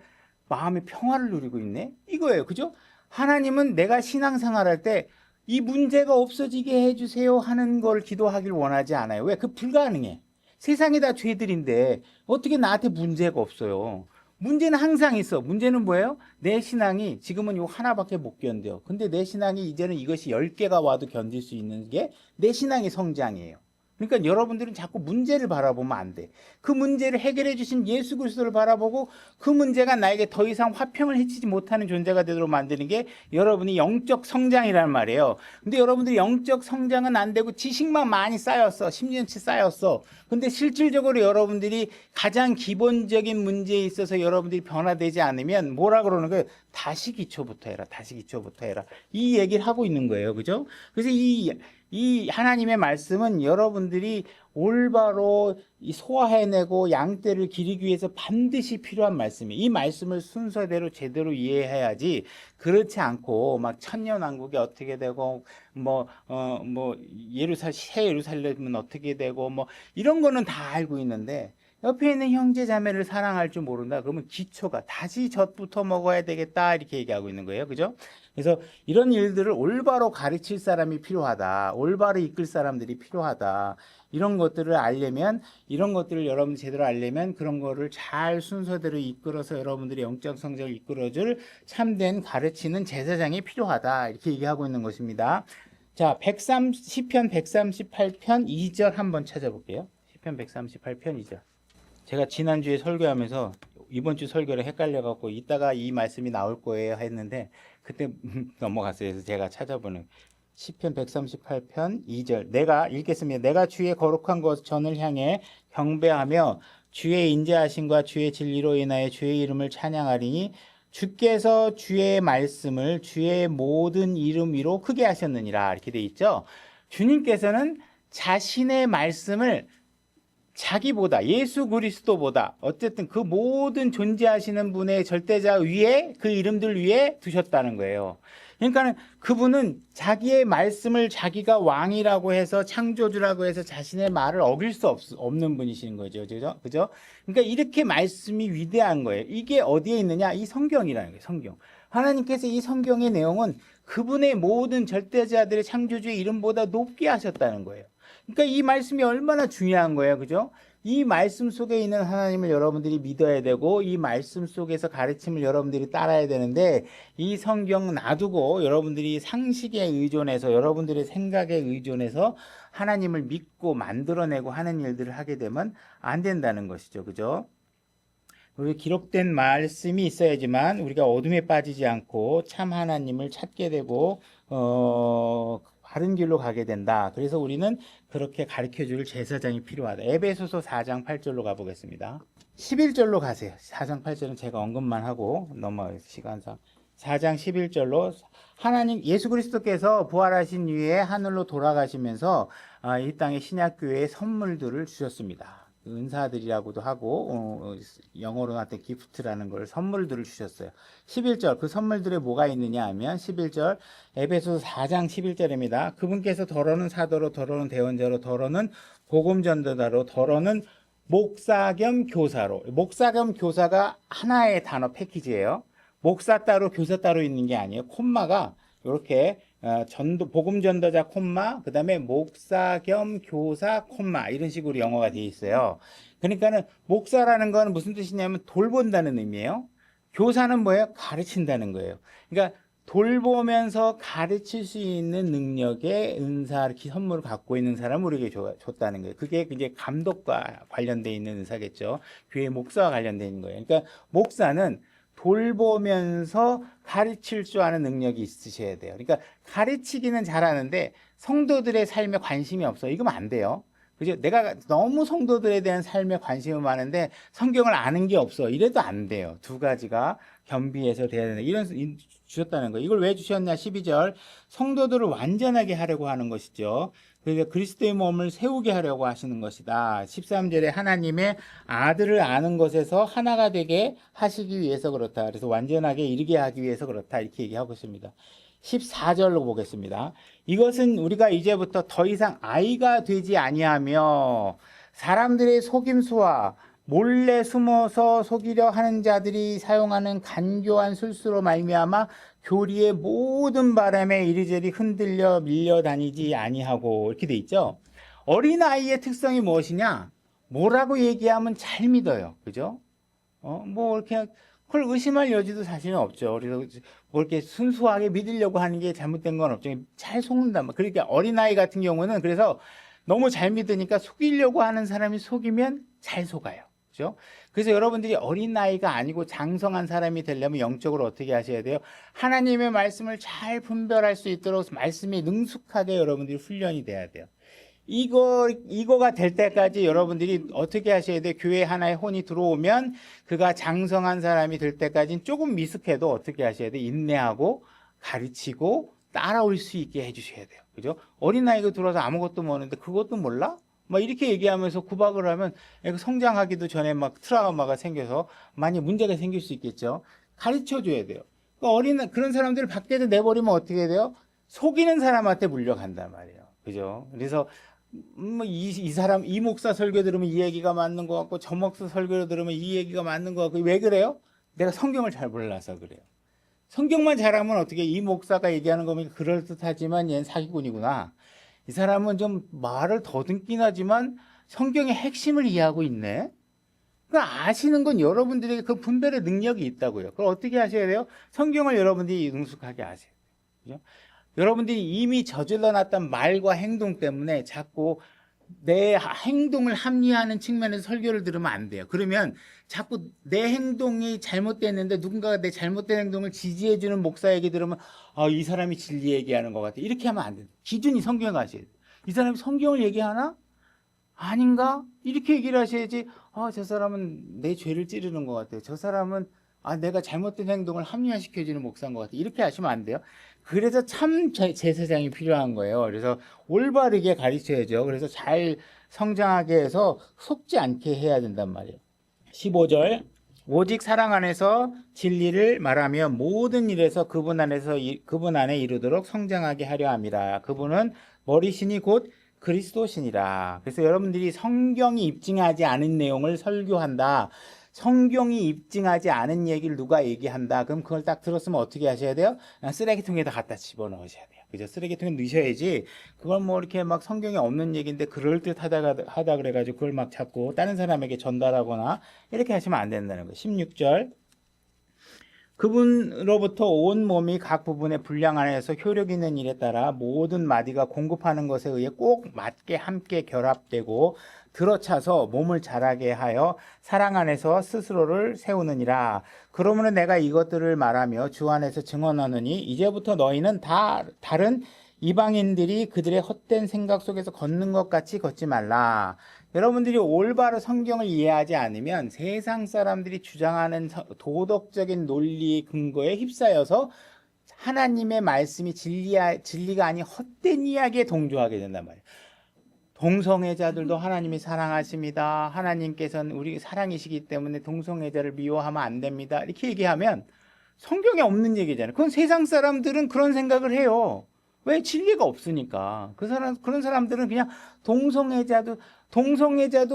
Speaker 1: 마음의 평화를 누리고 있네? 이거예요. 그죠? 하나님은 내가 신앙생활할 때 이 문제가 없어지게 해주세요 하는 걸 기도하길 원하지 않아요. 왜? 불가능해. 세상이 다 죄들인데 어떻게 나한테 문제가 없어요? 문제는 항상 있어. 문제는 뭐예요? 내 신앙이 지금은 요 하나밖에 못 견뎌. 근데 내 신앙이 이제는 이것이 10개가 와도 견딜 수 있는 게 내 신앙의 성장이에요. 그러니까 여러분들은 자꾸 문제를 바라보면 안 돼. 그 문제를 해결해 주신 예수 그리스도를 바라보고 그 문제가 나에게 더 이상 화평을 해치지 못하는 존재가 되도록 만드는 게 여러분이 영적 성장이란 말이에요. 근데 여러분들이 영적 성장은 안 되고 지식만 많이 쌓였어. 10년치 쌓였어. 근데 실질적으로 여러분들이 가장 기본적인 문제에 있어서 여러분들이 변화되지 않으면 뭐라 그러는 거예요? 다시 기초부터 해라. 다시 기초부터 해라. 이 얘기를 하고 있는 거예요. 그죠? 그래서 이 하나님의 말씀은 여러분들이 올바로 소화해내고 양떼를 기르기 위해서 반드시 필요한 말씀이에요. 이 말씀을 순서대로 제대로 이해해야지 그렇지 않고 막 천년왕국이 어떻게 되고 새 예루살렘은 어떻게 되고 이런 거는 다 알고 있는데 옆에 있는 형제 자매를 사랑할 줄 모른다. 그러면 기초가 다시 젖부터 먹어야 되겠다 이렇게 얘기하고 있는 거예요. 그죠? 그래서 이런 일들을 올바로 가르칠 사람이 필요하다. 올바로 이끌 사람들이 필요하다. 이런 것들을 알려면 이런 것들을 여러분 제대로 알려면 그런 거를 잘 순서대로 이끌어서 여러분들의 영적 성장을 이끌어줄 참된 가르치는 제사장이 필요하다. 이렇게 얘기하고 있는 것입니다. 자, 시편 138편 2절 한번 찾아볼게요. 시편 138편 2절. 제가 지난주에 설교하면서 이번 주 설교를 헷갈려갖고 이따가 이 말씀이 나올 거예요 했는데 그때 넘어갔어요. 그래서 제가 찾아보는 시편 138편 2절 내가 읽겠습니다. 내가 주의 거룩한 것 전을 향해 경배하며 주의 인자하심과 주의 진리로 인하여 주의 이름을 찬양하리니 주께서 주의 말씀을 주의 모든 이름 위로 크게 하셨느니라 이렇게 돼 있죠. 주님께서는 자신의 말씀을 자기보다 예수 그리스도보다 어쨌든 그 모든 존재하시는 분의 절대자 위에 그 이름들 위에 두셨다는 거예요. 그러니까 그분은 자기의 말씀을 자기가 왕이라고 해서 창조주라고 해서 자신의 말을 어길 수 없는 분이신 거죠. 그죠? 그러니까 이렇게 말씀이 위대한 거예요. 이게 어디에 있느냐? 이 성경이라는 거예요. 성경. 하나님께서 이 성경의 내용은 그분의 모든 절대자들의 창조주의 이름보다 높게 하셨다는 거예요. 그러니까 이 말씀이 얼마나 중요한 거예요. 그죠? 이 말씀 속에 있는 하나님을 여러분들이 믿어야 되고 이 말씀 속에서 가르침을 여러분들이 따라야 되는데 이 성경 놔두고 여러분들이 상식에 의존해서 여러분들의 생각에 의존해서 하나님을 믿고 만들어내고 하는 일들을 하게 되면 안 된다는 것이죠. 그죠? 우리 기록된 말씀이 있어야지만 우리가 어둠에 빠지지 않고 참 하나님을 찾게 되고 바른 길로 가게 된다. 그래서 우리는 그렇게 가르쳐줄 제사장이 필요하다. 에베소서 4장 8절로 가보겠습니다. 11절로 가세요. 4장 8절은 제가 언급만 하고 넘어가요. 시간상. 4장 11절로 하나님 예수 그리스도께서 부활하신 이후에 하늘로 돌아가시면서 이 땅의 신약교회에 선물들을 주셨습니다. 은사들이라고도 하고 영어로 나왔던 기프트라는 걸 선물들을 주셨어요. 11절 그 선물들에 뭐가 있느냐 하면 11절 에베소서 4장 11절입니다. 그분께서 더러는 사도로 더러는 대언자로 더러는 복음전도자로 더러는 목사 겸 교사로 목사 겸 교사가 하나의 단어 패키지예요. 목사 따로 교사 따로 있는 게 아니에요. 콤마가 이렇게 복음 전도자 콤마 그다음에 목사 겸 교사 콤마 이런 식으로 영어가 되어 있어요. 그러니까는 목사라는 건 무슨 뜻이냐면 돌본다는 의미예요. 교사는 뭐예요? 가르친다는 거예요. 그러니까 돌보면서 가르칠 수 있는 능력의 은사 선물을 갖고 있는 사람을 우리에게 줬다는 거예요. 그게 이제 감독과 관련되어 있는 은사겠죠. 교회 목사와 관련되어 있는 거예요. 그러니까 목사는 돌보면서 가르칠 줄 아는 능력이 있으셔야 돼요. 그러니까 가르치기는 잘하는데 성도들의 삶에 관심이 없어요. 이러면 안 돼요. 그죠? 내가 너무 성도들에 대한 삶에 관심이 많은데 성경을 아는 게 없어. 이래도 안 돼요. 두 가지가 겸비해서 돼야 된다. 이런 주셨다는 거예요. 이걸 왜 주셨냐? 12절 성도들을 완전하게 하려고 하는 것이죠. 그러니까 그리스도의 몸을 세우게 하려고 하시는 것이다. 13절에 하나님의 아들을 아는 것에서 하나가 되게 하시기 위해서 그렇다. 그래서 완전하게 이르게 하기 위해서 그렇다. 이렇게 얘기하고 있습니다. 14절로 보겠습니다. 이것은 우리가 이제부터 더 이상 아이가 되지 아니하며 사람들의 속임수와 몰래 숨어서 속이려 하는 자들이 사용하는 간교한 술수로 말미암아 교리의 모든 바람에 이리저리 흔들려 밀려다니지 아니하고 이렇게 돼 있죠. 어린아이의 특성이 무엇이냐? 뭐라고 얘기하면 잘 믿어요. 그죠? 뭐 이렇게 그걸 의심할 여지도 사실은 없죠. 그래서 뭐 이렇게 순수하게 믿으려고 하는 게 잘못된 건 없죠. 잘 속는단 말이에요. 그러니까 어린아이 같은 경우는 그래서 너무 잘 믿으니까 속이려고 하는 사람이 속이면 잘 속아요. 그죠? 그래서 여러분들이 어린아이가 아니고 장성한 사람이 되려면 영적으로 어떻게 하셔야 돼요? 하나님의 말씀을 잘 분별할 수 있도록 말씀이 능숙하게 여러분들이 훈련이 돼야 돼요. 이거가 될 때까지 여러분들이 어떻게 하셔야 돼요? 교회 하나에 혼이 들어오면 그가 장성한 사람이 될 때까지는 조금 미숙해도 어떻게 하셔야 돼요? 인내하고 가르치고 따라올 수 있게 해주셔야 돼요. 그죠? 어린아이가 들어와서 아무것도 모르는데 그것도 몰라? 막 이렇게 얘기하면서 구박을 하면 애가 성장하기도 전에 막 트라우마가 생겨서 많이 문제가 생길 수 있겠죠. 가르쳐 줘야 돼요. 그러니까 그런 사람들을 밖에서 내버리면 어떻게 돼요? 속이는 사람한테 물려간단 말이에요. 그죠? 그래서 이 사람 이 목사 설교 들으면 이 얘기가 맞는 것 같고 저 목사 설교 들으면 이 얘기가 맞는 것 같고 왜 그래요? 내가 성경을 잘 몰라서 그래요. 성경만 잘하면 어떻게 이 목사가 얘기하는 거면 그럴듯하지만 얘는 사기꾼이구나. 이 사람은 좀 말을 더듬긴 하지만 성경의 핵심을 이해하고 있네. 그러니까 아시는 건 여러분들에게 그 분별의 능력이 있다고요. 그걸 어떻게 하셔야 돼요? 성경을 여러분들이 능숙하게 아셔야 돼요. 그죠? 여러분들이 이미 저질러 놨던 말과 행동 때문에 자꾸 내 행동을 합리화하는 측면에서 설교를 들으면 안 돼요. 그러면 자꾸 내 행동이 잘못됐는데 누군가가 내 잘못된 행동을 지지해주는 목사 얘기 들으면 이 사람이 진리 얘기하는 것 같아. 이렇게 하면 안 돼요. 기준이 성경에 가셔야 돼요. 이 사람이 성경을 얘기하나? 아닌가? 이렇게 얘기를 하셔야지 저 사람은 내 죄를 찌르는 것 같아요. 저 사람은 내가 잘못된 행동을 합리화시켜주는 목사인 것 같아요. 이렇게 하시면 안 돼요. 그래서 참 제사장이 필요한 거예요. 그래서 올바르게 가르쳐야죠. 그래서 잘 성장하게 해서 속지 않게 해야 된단 말이에요. 15절 오직 사랑 안에서 진리를 말하며 모든 일에서 그분 안에 이르도록 성장하게 하려 함이라. 그분은 머리신이 곧 그리스도신이라. 그래서 여러분들이 성경이 입증하지 않은 내용을 설교한다. 성경이 입증하지 않은 얘기를 누가 얘기한다. 그럼 그걸 딱 들었으면 어떻게 하셔야 돼요? 쓰레기통에다 갖다 집어넣으셔야 돼요. 그죠? 쓰레기통에 넣으셔야지 그걸 뭐 이렇게 막 성경에 없는 얘기인데 그럴듯하다 그래가지고 그걸 막 잡고 다른 사람에게 전달하거나 이렇게 하시면 안 된다는 거예요. 16절. 그분으로부터 온 몸이 각 부분의 분량 안에서 효력 있는 일에 따라 모든 마디가 공급하는 것에 의해 꼭 맞게 함께 결합되고 들어차서 몸을 자라게 하여 사랑 안에서 스스로를 세우느니라. 그러므로 내가 이것들을 말하며 주 안에서 증언하느니 이제부터 너희는 다 다른 이방인들이 그들의 헛된 생각 속에서 걷는 것 같이 걷지 말라. 여러분들이 올바로 성경을 이해하지 않으면 세상 사람들이 주장하는 도덕적인 논리 근거에 휩싸여서 하나님의 말씀이 진리가 아닌 헛된 이야기에 동조하게 된단 말이에요. 동성애자들도 하나님이 사랑하십니다. 하나님께서는 우리 사랑이시기 때문에 동성애자를 미워하면 안 됩니다. 이렇게 얘기하면 성경에 없는 얘기잖아요. 그건 세상 사람들은 그런 생각을 해요. 왜? 진리가 없으니까. 그런 사람들은 그냥 동성애자도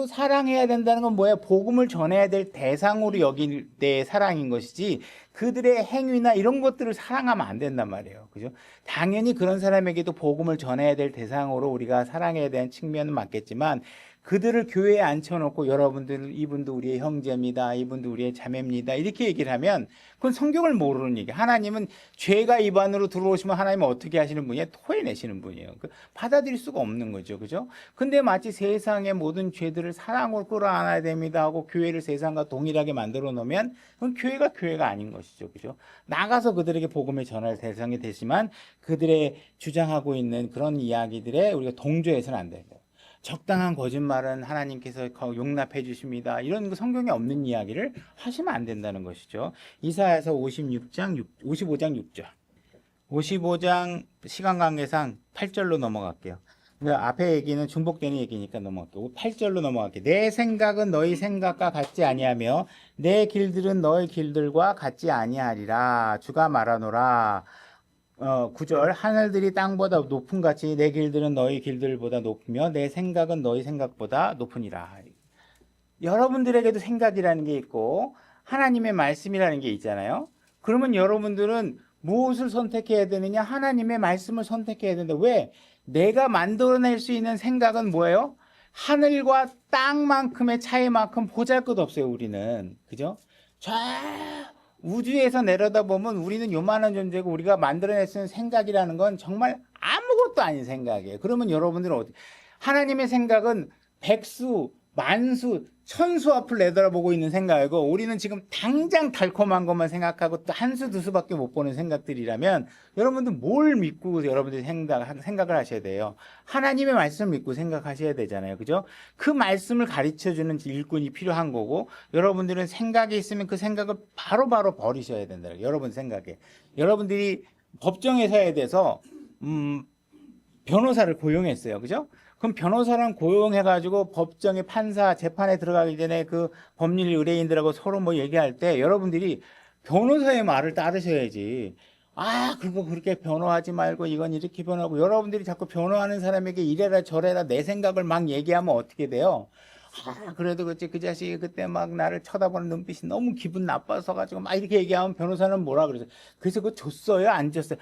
Speaker 1: 사랑해야 된다는 건 뭐야? 복음을 전해야 될 대상으로 여길 때의 사랑인 것이지 그들의 행위나 이런 것들을 사랑하면 안 된단 말이에요. 그죠? 당연히 그런 사람에게도 복음을 전해야 될 대상으로 우리가 사랑해야 되는 측면은 맞겠지만 그들을 교회에 앉혀놓고 이분도 우리의 형제입니다. 이분도 우리의 자매입니다. 이렇게 얘기를 하면 그건 성경을 모르는 얘기. 하나님은 죄가 입 안으로 들어오시면 하나님은 어떻게 하시는 분이에요? 토해내시는 분이에요. 받아들일 수가 없는 거죠. 그죠? 근데 마치 세상의 모든 죄들을 사랑으로 끌어안아야 됩니다 하고 교회를 세상과 동일하게 만들어 놓으면 그건 교회가 아닌 것이죠. 그죠? 나가서 그들에게 복음을 전할 대상이 되지만 그들의 주장하고 있는 그런 이야기들에 우리가 동조해서는 안 됩니다. 적당한 거짓말은 하나님께서 용납해 주십니다. 이런 성경에 없는 이야기를 하시면 안 된다는 것이죠. 이사야서 55장 6절. 55장 시간 관계상 8절로 넘어갈게요. 앞에 얘기는 중복되는 얘기니까 넘어갈게요. 8절로 넘어갈게요. 내 생각은 너희 생각과 같지 아니하며 내 길들은 너희 길들과 같지 아니하리라. 주가 말하노라. 9절. 하늘들이 땅보다 높은 같이 내 길들은 너희 길들보다 높으며 내 생각은 너희 생각보다 높으니라. 여러분들에게도 생각이라는 게 있고 하나님의 말씀이라는 게 있잖아요. 그러면 여러분들은 무엇을 선택해야 되느냐? 하나님의 말씀을 선택해야 된다. 왜? 내가 만들어낼 수 있는 생각은 뭐예요? 하늘과 땅만큼의 차이만큼 보잘것없어요. 우리는. 그죠? 우주에서 내려다보면 우리는 요만한 존재고 우리가 만들어낼 수 있는 생각이라는 건 정말 아무것도 아닌 생각이에요. 그러면 여러분들은 하나님의 생각은 백수, 만수, 천수 앞을 내다보고 있는 생각이고 우리는 지금 당장 달콤한 것만 생각하고 또 한 수, 두 수밖에 못 보는 생각들이라면 여러분들 뭘 믿고 여러분들이 생각을 하셔야 돼요. 하나님의 말씀을 믿고 생각하셔야 되잖아요. 그죠? 그 말씀을 가르쳐주는 일꾼이 필요한 거고 여러분들은 생각이 있으면 그 생각을 바로바로 버리셔야 된다. 여러분 생각에. 여러분들이 법정에서에 대해서 변호사를 고용했어요. 그죠? 그럼 변호사랑 고용해가지고 법정의 판사 재판에 들어가기 전에 그 법률 의뢰인들하고 서로 뭐 얘기할 때 여러분들이 변호사의 말을 따르셔야지. 그리고 그렇게 변호하지 말고 이건 이렇게 변호하고 여러분들이 자꾸 변호하는 사람에게 이래라 저래라 내 생각을 막 얘기하면 어떻게 돼요? 그래도 그렇지 그 자식이 그때 막 나를 쳐다보는 눈빛이 너무 기분 나빠서 가지고 막 이렇게 얘기하면 변호사는 뭐라 그러죠? 그래서 그거 줬어요? 안 줬어요?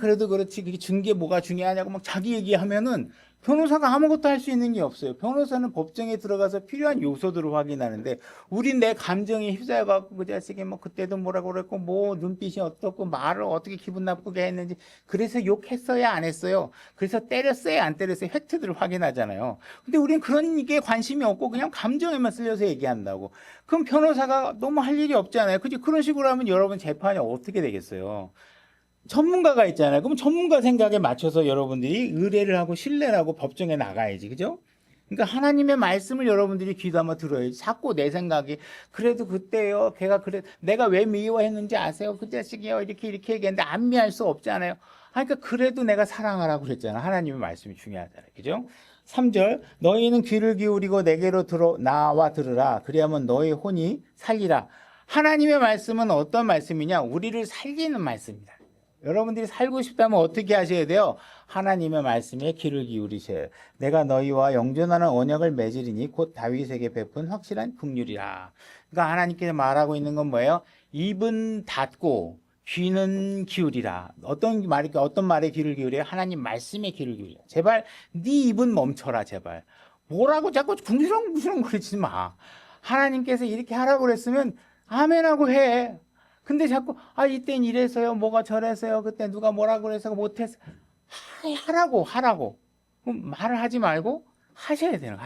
Speaker 1: 그래도 그렇지 그게 준 게 뭐가 중요하냐고 막 자기 얘기하면은 변호사가 아무것도 할 수 있는 게 없어요. 변호사는 법정에 들어가서 필요한 요소들을 확인하는데 우린 내 감정에 휩싸여갖고 그 자식이 뭐 그때도 뭐라고 그랬고 뭐 눈빛이 어떻고 말을 어떻게 기분 나쁘게 했는지 그래서 욕했어야 안 했어요. 그래서 때렸어야 안 때렸어요. 팩트들을 확인하잖아요. 근데 우린 그런 게 관심이 없고 그냥 감정에만 쓸려서 얘기한다고. 그럼 변호사가 너무 할 일이 없잖아요. 그지? 그런 식으로 하면 여러분 재판이 어떻게 되겠어요? 전문가가 있잖아요. 그럼 전문가 생각에 맞춰서 여러분들이 의뢰를 하고 신뢰를 하고 법정에 나가야지. 그죠? 그러니까 하나님의 말씀을 여러분들이 귀담아 들어야지. 자꾸 내 생각이 그래도 그때요. 내가 왜 미워했는지 아세요? 그 자식이요. 이렇게 얘기했는데 안 미워할 수 없잖아요. 그러니까 그래도 내가 사랑하라고 그랬잖아. 하나님의 말씀이 중요하잖아요. 그죠? 3절 너희는 귀를 기울이고 내게로 나와 들으라. 그리하면 너희 혼이 살리라. 하나님의 말씀은 어떤 말씀이냐? 우리를 살리는 말씀이다. 여러분들이 살고 싶다면 어떻게 하셔야 돼요? 하나님의 말씀에 귀를 기울이셔야. 내가 너희와 영존하는 언약을 맺으리니 곧 다윗에게 베푼 확실한 긍휼이라. 그러니까 하나님께서 말하고 있는 건 뭐예요? 입은 닫고 귀는 기울이라. 어떤 말에 귀를 기울여요? 하나님 말씀에 귀를 기울여. 제발 네 입은 멈춰라 제발. 뭐라고 자꾸 궁시렁궁시렁 거리지 마. 하나님께서 이렇게 하라고 그랬으면 아멘하고 해. 근데 자꾸 이땐 이래서요, 뭐가 저래서요, 그때 누가 뭐라고 그래서 못했어. 하라고. 그럼 말을 하지 말고 하셔야 돼요.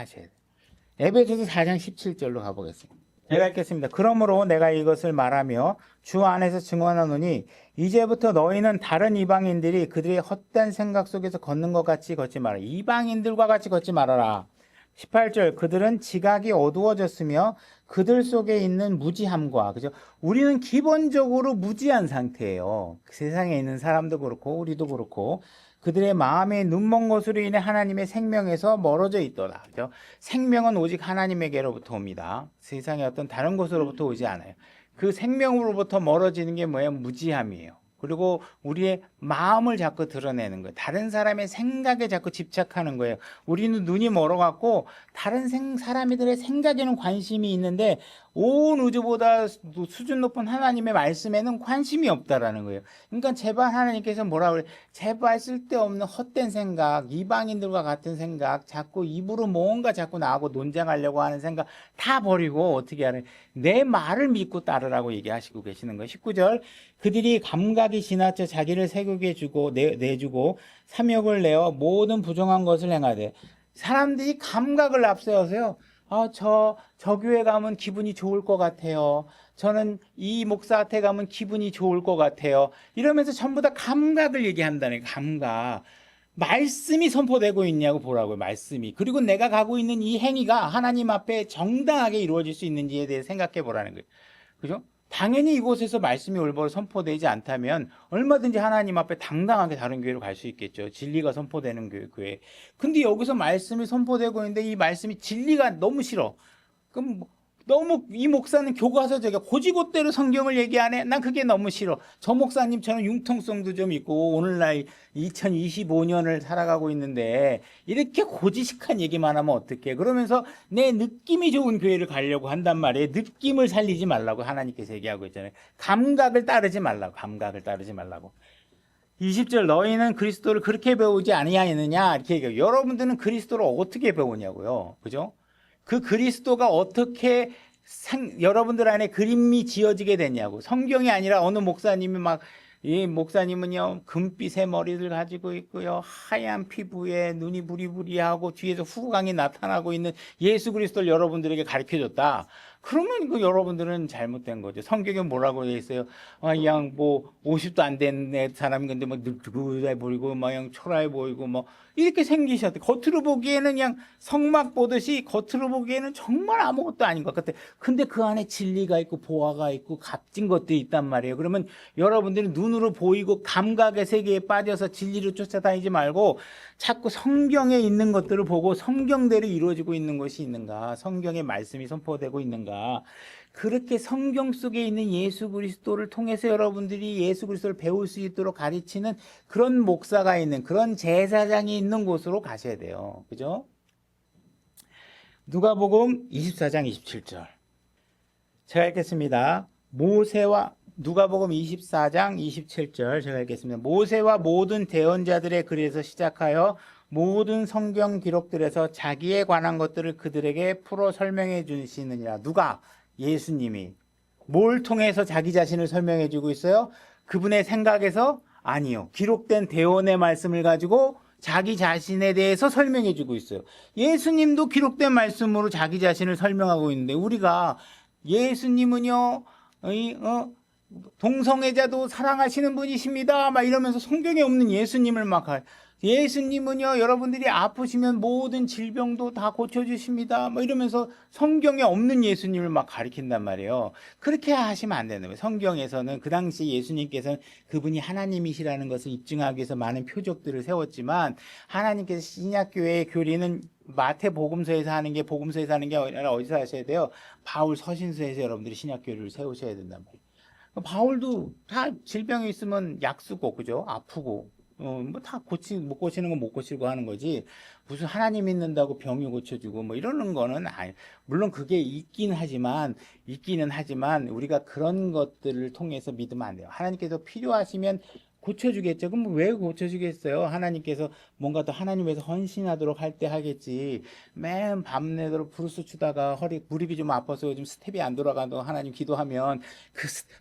Speaker 1: 에베소서 4장 17절로 가보겠습니다. 제가 읽겠습니다. 그러므로 내가 이것을 말하며 주 안에서 증언하노니 이제부터 너희는 다른 이방인들이 그들의 헛된 생각 속에서 걷는 것 같이 걷지 말아라. 이방인들과 같이 걷지 말아라. 18절 그들은 지각이 어두워졌으며 그들 속에 있는 무지함과 그죠? 우리는 기본적으로 무지한 상태예요. 세상에 있는 사람도 그렇고 우리도 그렇고 그들의 마음에 눈먼 것으로 인해 하나님의 생명에서 멀어져 있더라. 그죠? 생명은 오직 하나님에게로부터 옵니다. 세상의 어떤 다른 곳으로부터 오지 않아요. 그 생명으로부터 멀어지는 게 뭐예요? 무지함이에요. 그리고 우리의 마음을 자꾸 드러내는 거예요. 다른 사람의 생각에 자꾸 집착하는 거예요. 우리는 눈이 멀어갖고 다른 사람들의 생각에는 관심이 있는데 온 우주보다 수준 높은 하나님의 말씀에는 관심이 없다라는 거예요. 그러니까 제발 하나님께서 뭐라 그래? 제발 쓸데없는 헛된 생각, 이방인들과 같은 생각, 자꾸 입으로 뭔가 자꾸 나하고 논쟁하려고 하는 생각 다 버리고 어떻게 하는? 내 말을 믿고 따르라고 얘기하시고 계시는 거예요. 19절 그들이 감각이 지나쳐 자기를 세국에 주고 내주고 삼욕을 내어 모든 부정한 것을 행하되 사람들이 감각을 앞세워서요. 저 교회 가면 기분이 좋을 것 같아요. 저는 이 목사한테 가면 기분이 좋을 것 같아요. 이러면서 전부 다 감각을 얘기한다는 거예요. 감각. 말씀이 선포되고 있냐고 보라고요. 말씀이. 그리고 내가 가고 있는 이 행위가 하나님 앞에 정당하게 이루어질 수 있는지에 대해 생각해 보라는 거예요. 그죠? 당연히 이곳에서 말씀이 올바로 선포되지 않다면 얼마든지 하나님 앞에 당당하게 다른 교회로 갈 수 있겠죠. 진리가 선포되는 교회. 근데 여기서 말씀이 선포되고 있는데 이 말씀이 진리가 너무 싫어. 그럼 너무 이 목사는 교과서적이야. 고지고대로 성경을 얘기하네. 난 그게 너무 싫어. 저 목사님처럼 융통성도 좀 있고 오늘날 2025년을 살아가고 있는데 이렇게 고지식한 얘기만 하면 어떡해. 그러면서 내 느낌이 좋은 교회를 가려고 한단 말이에요. 느낌을 살리지 말라고 하나님께서 얘기하고 있잖아요. 감각을 따르지 말라고. 20절 너희는 그리스도를 그렇게 배우지 아니하였느냐 이렇게 얘기해요. 여러분들은 그리스도를 어떻게 배우냐고요. 그죠? 그 그리스도가 어떻게 여러분들 안에 그림이 지어지게 됐냐고. 성경이 아니라 어느 목사님이 이 목사님은요 금빛의 머리를 가지고 있고요 하얀 피부에 눈이 부리부리하고 뒤에서 후광이 나타나고 있는 예수 그리스도를 여러분들에게 가르쳐줬다. 그러면 그 여러분들은 잘못된 거죠. 성경에 뭐라고 되어 있어요? 그냥 뭐 50도 안 된 사람이 근데 뭐 늙은해 보이고 막 그냥 초라해 보이고 뭐 이렇게 생기셨대. 겉으로 보기에는 그냥 성막 보듯이 겉으로 보기에는 정말 아무것도 아닌 것 같아. 근데 그 안에 진리가 있고 보화가 있고 값진 것들이 있단 말이에요. 그러면 여러분들은 눈으로 보이고 감각의 세계에 빠져서 진리를 쫓아다니지 말고 자꾸 성경에 있는 것들을 보고 성경대로 이루어지고 있는 것이 있는가, 성경의 말씀이 선포되고 있는가, 그렇게 성경 속에 있는 예수 그리스도를 통해서 여러분들이 예수 그리스도를 배울 수 있도록 가르치는 그런 목사가 있는, 그런 제사장이 있는 곳으로 가셔야 돼요. 그죠? 누가복음 24장 27절 제가 읽겠습니다. 누가복음 24장 27절 제가 읽겠습니다. 모세와 모든 대언자들의 글에서 시작하여 모든 성경 기록들에서 자기에 관한 것들을 그들에게 풀어 설명해 주시느니라. 누가? 예수님이. 뭘 통해서 자기 자신을 설명해 주고 있어요? 그분의 생각에서? 아니요. 기록된 대언의 말씀을 가지고 자기 자신에 대해서 설명해 주고 있어요. 예수님도 기록된 말씀으로 자기 자신을 설명하고 있는데 우리가 예수님은요 동성애자도 사랑하시는 분이십니다 막 이러면서 성경에 없는 예수님을 예수님은요 여러분들이 아프시면 모든 질병도 다 고쳐주십니다 막 이러면서 성경에 없는 예수님을 막 가리킨단 말이에요. 그렇게 하시면 안 되는 거예요. 성경에서는 그 당시 예수님께서는 그분이 하나님이시라는 것을 입증하기 위해서 많은 표적들을 세웠지만 하나님께서 신약교회의 교리는 마태복음서에서 하는 게 복음서에서 하는 게 아니라 어디서 하셔야 돼요? 바울 서신서에서 여러분들이 신약교회를 세우셔야 된단 말이에요. 바울도 다 질병이 있으면 약 쓰고 그죠? 아프고 뭐 다 못 고치는 건 못 고치고 하는 거지. 무슨 하나님 믿는다고 병이 고쳐주고 뭐 이러는 거는 물론 그게 있기는 하지만 우리가 그런 것들을 통해서 믿으면 안 돼요. 하나님께서 필요하시면 고쳐주겠죠. 그럼 왜 고쳐주겠어요? 하나님께서 뭔가 더 하나님 위해서 헌신하도록 할 때 하겠지. 맨 밤내도록 브루스 추다가 무릎이 좀 아파서 요즘 스텝이 안 돌아가도 하나님 기도하면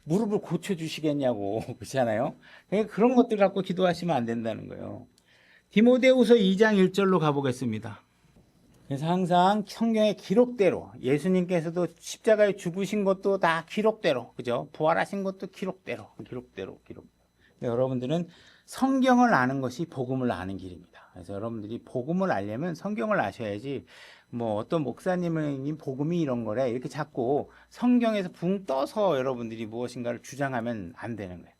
Speaker 1: 무릎을 고쳐주시겠냐고. 그렇잖아요. 그러니까 그런 것들 갖고 기도하시면 안 된다는 거예요. 디모데후서 2장 1절로 가보겠습니다. 그래서 항상 성경의 기록대로 예수님께서도 십자가에 죽으신 것도 다 기록대로, 그죠? 부활하신 것도 기록대로. 여러분들은 성경을 아는 것이 복음을 아는 길입니다. 그래서 여러분들이 복음을 알려면 성경을 아셔야지 뭐 어떤 목사님은 복음이 이런 거래 이렇게 자꾸 성경에서 붕 떠서 여러분들이 무엇인가를 주장하면 안 되는 거예요.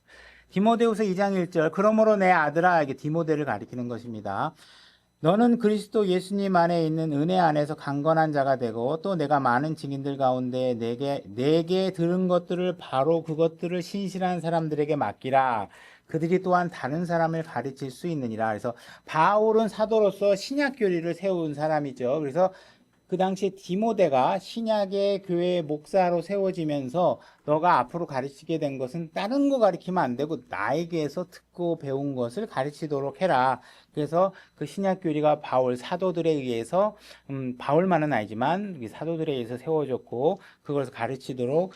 Speaker 1: 디모데후서 2장 1절 그러므로 내 아들아 이게 디모데를 가리키는 것입니다. 너는 그리스도 예수님 안에 있는 은혜 안에서 강건한 자가 되고 또 내가 많은 증인들 가운데 내게 들은 것들을 바로 그것들을 신실한 사람들에게 맡기라. 그들이 또한 다른 사람을 가르칠 수 있느니라. 그래서 바울은 사도로서 신약 교리를 세운 사람이죠. 그래서 그 당시에 디모데가 신약의 교회 목사로 세워지면서 너가 앞으로 가르치게 된 것은 다른 거 가르치면 안 되고 나에게서 듣고 배운 것을 가르치도록 해라. 그래서 그 신약 교리가 바울 사도들에 의해서 바울만은 아니지만 사도들에 의해서 세워졌고 그것을 가르치도록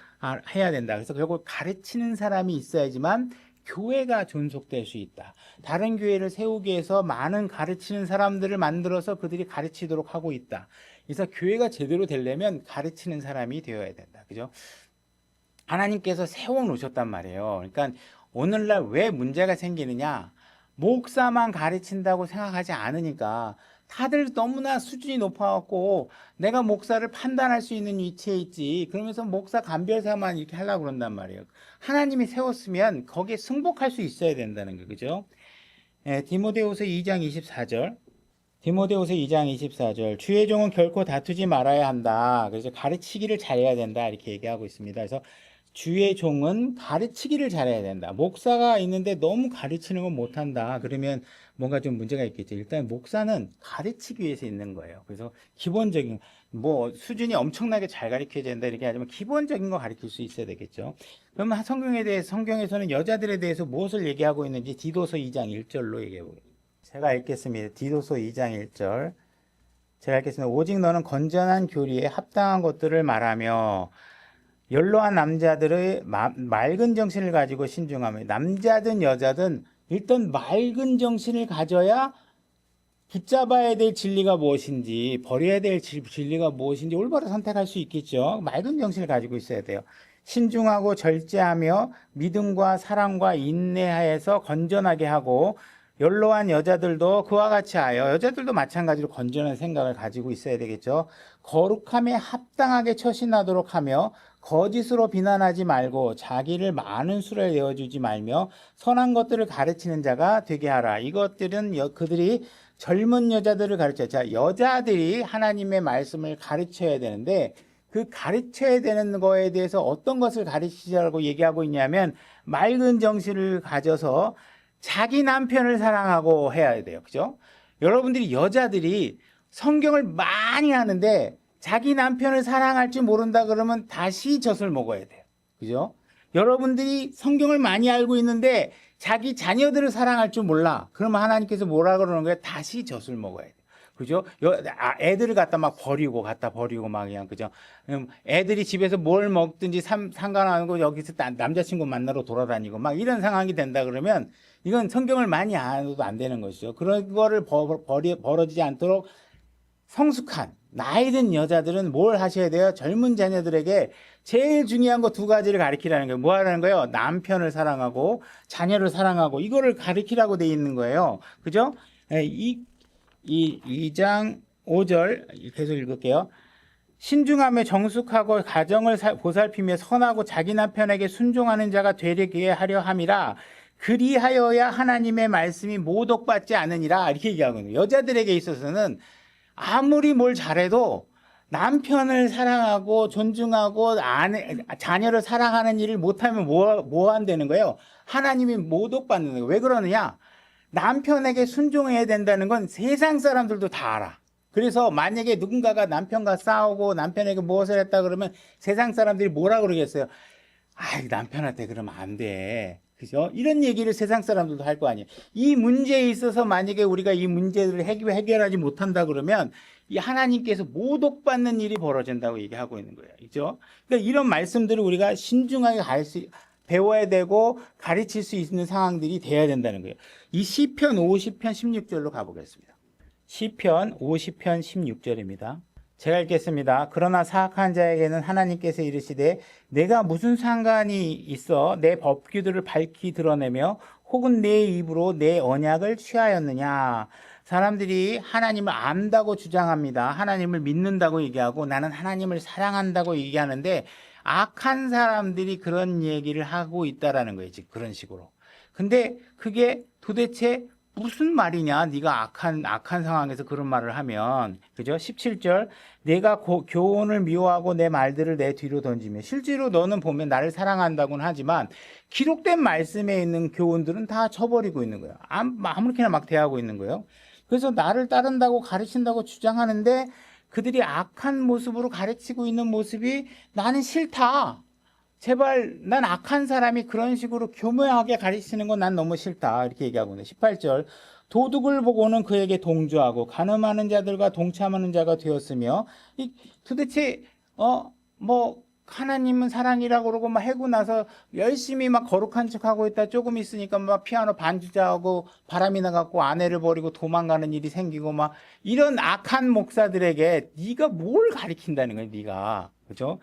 Speaker 1: 해야 된다. 그래서 결국 가르치는 사람이 있어야지만 교회가 존속될 수 있다. 다른 교회를 세우기 위해서 많은 가르치는 사람들을 만들어서 그들이 가르치도록 하고 있다. 그래서 교회가 제대로 되려면 가르치는 사람이 되어야 된다. 그죠? 하나님께서 세워 놓으셨단 말이에요. 그러니까 오늘날 왜 문제가 생기느냐? 목사만 가르친다고 생각하지 않으니까 다들 너무나 수준이 높아갖고 내가 목사를 판단할 수 있는 위치에 있지. 그러면서 목사 간별사만 이렇게 하려고 그런단 말이에요. 하나님이 세웠으면 거기에 승복할 수 있어야 된다는 거, 그죠? 디모데후서 2장 24절. 디모데후서 2장 24절. 주의 종은 결코 다투지 말아야 한다. 그래서 가르치기를 잘해야 된다. 이렇게 얘기하고 있습니다. 그래서 주의 종은 가르치기를 잘해야 된다. 목사가 있는데 너무 가르치는 건 못한다. 그러면 뭔가 좀 문제가 있겠죠. 일단 목사는 가르치기 위해서 있는 거예요. 그래서 기본적인 뭐 수준이 엄청나게 잘 가르쳐야 된다 이렇게 하지만 기본적인 거 가르칠 수 있어야 되겠죠. 그러면 성경에서는 여자들에 대해서 무엇을 얘기하고 있는지 디도서 2장 1절로 얘기해 보겠습니다. 제가 읽겠습니다. 디도서 2장 1절. 제가 읽겠습니다. 오직 너는 건전한 교리에 합당한 것들을 말하며 연로한 남자들의 맑은 정신을 가지고 신중하며 남자든 여자든 일단 맑은 정신을 가져야 붙잡아야 될 진리가 무엇인지 버려야 될 진리가 무엇인지 올바로 선택할 수 있겠죠. 맑은 정신을 가지고 있어야 돼요. 신중하고 절제하며 믿음과 사랑과 인내하여서 건전하게 하고 연로한 여자들도 그와 같이 하여 여자들도 마찬가지로 건전한 생각을 가지고 있어야 되겠죠. 거룩함에 합당하게 처신하도록 하며 거짓으로 비난하지 말고 자기를 많은 수를 내어주지 말며 선한 것들을 가르치는 자가 되게 하라. 이것들은 그들이 젊은 여자들을 가르쳐. 자, 여자들이 하나님의 말씀을 가르쳐야 되는데 그 가르쳐야 되는 거에 대해서 어떤 것을 가르치자고 얘기하고 있냐면 맑은 정신을 가져서 자기 남편을 사랑하고 해야 돼요. 그죠? 여러분들이 여자들이 성경을 많이 하는데 자기 남편을 사랑할 줄 모른다 그러면 다시 젖을 먹어야 돼요. 그죠? 여러분들이 성경을 많이 알고 있는데 자기 자녀들을 사랑할 줄 몰라. 그러면 하나님께서 뭐라 그러는 거예요? 다시 젖을 먹어야 돼요. 그죠? 애들을 갖다 버리고 막 그냥, 그죠? 애들이 집에서 뭘 먹든지 상관안 하고 여기서 남자친구 만나러 돌아다니고 막 이런 상황이 된다 그러면 이건 성경을 많이 안 해도 안 되는 것이죠. 그런 거를 벌어지지 않도록 성숙한 나이 든 여자들은 뭘 하셔야 돼요? 젊은 자녀들에게 제일 중요한 거 두 가지를 가르치라는 거예요. 뭐 하라는 거예요? 남편을 사랑하고 자녀를 사랑하고 이거를 가르치라고 돼 있는 거예요. 그죠? 이 2장 5절 계속 읽을게요. 신중하며 정숙하고 가정을 보살피며 선하고 자기 남편에게 순종하는 자가 되게 하려 함이라. 그리하여야 하나님의 말씀이 모독받지 않으니라. 이렇게 얘기하거든요. 여자들에게 있어서는 아무리 뭘 잘해도 남편을 사랑하고 존중하고 자녀를 사랑하는 일을 못하면 뭐 한다는 거예요? 하나님이 모독받는 거예요. 왜 그러느냐? 남편에게 순종해야 된다는 건 세상 사람들도 다 알아. 그래서 만약에 누군가가 남편과 싸우고 남편에게 무엇을 했다 그러면 세상 사람들이 뭐라 그러겠어요? 아, 남편한테 그러면 안 돼. 그죠? 이런 얘기를 세상 사람들도 할 거 아니에요. 이 문제에 있어서 만약에 우리가 이 문제를 해결하지 못한다 그러면 이 하나님께서 모독받는 일이 벌어진다고 얘기하고 있는 거예요. 그죠? 그러니까 이런 말씀들을 우리가 신중하게 배워야 되고 가르칠 수 있는 상황들이 돼야 된다는 거예요. 이 시편 50편 16절로 가보겠습니다. 시편 50편 16절입니다. 제가 읽겠습니다. 그러나 사악한 자에게는 하나님께서 이르시되 내가 무슨 상관이 있어 내 법규들을 밝히 드러내며 혹은 내 입으로 내 언약을 취하였느냐. 사람들이 하나님을 안다고 주장합니다. 하나님을 믿는다고 얘기하고 나는 하나님을 사랑한다고 얘기하는데 악한 사람들이 그런 얘기를 하고 있다라는 거예요. 지금 그런 식으로. 근데 그게 도대체 무슨 말이냐? 네가 악한 상황에서 그런 말을 하면, 그죠? 17절, 내가 교훈을 미워하고 내 말들을 내 뒤로 던지며, 실제로 너는 보면 나를 사랑한다고는 하지만 기록된 말씀에 있는 교훈들은 다 쳐버리고 있는 거예요. 아무렇게나 막 대하고 있는 거예요. 그래서 나를 따른다고 가르친다고 주장하는데 그들이 악한 모습으로 가르치고 있는 모습이 나는 싫다. 제발 난 악한 사람이 그런 식으로 교묘하게 가르치는 건 난 너무 싫다. 이렇게 얘기하고 있네. 18절. 도둑을 보고는 그에게 동조하고 가늠하는 자들과 동참하는 자가 되었으며 도대체 뭐 하나님은 사랑이라고 그러고 막 해고 나서 열심히 막 거룩한 척하고 있다 조금 있으니까 막 피아노 반주자하고 바람이 나갖고 아내를 버리고 도망가는 일이 생기고 막 이런 악한 목사들에게 네가 뭘 가르친다는 거야, 네가. 그죠?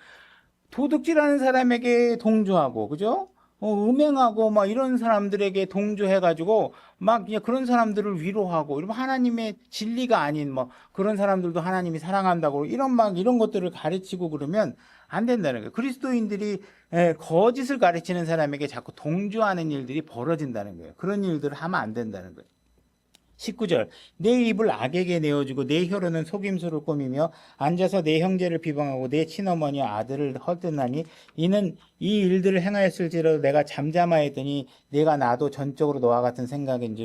Speaker 1: 도둑질하는 사람에게 동조하고, 그죠? 음행하고, 막 이런 사람들에게 동조해가지고, 막 그냥 그런 사람들을 위로하고, 이러면 하나님의 진리가 아닌, 뭐, 그런 사람들도 하나님이 사랑한다고, 이런 것들을 가르치고 그러면 안 된다는 거예요. 그리스도인들이 거짓을 가르치는 사람에게 자꾸 동조하는 일들이 벌어진다는 거예요. 그런 일들을 하면 안 된다는 거예요. 19절 내 입을 악에게 내어주고 내 혀로는 속임수를 꾸미며 앉아서 내 형제를 비방하고 내 친어머니와 아들을 헐뜯나니 이는 이 일들을 행하였을지라도 내가 잠잠하였더니 내가 나도 전적으로 너와 같은 생각인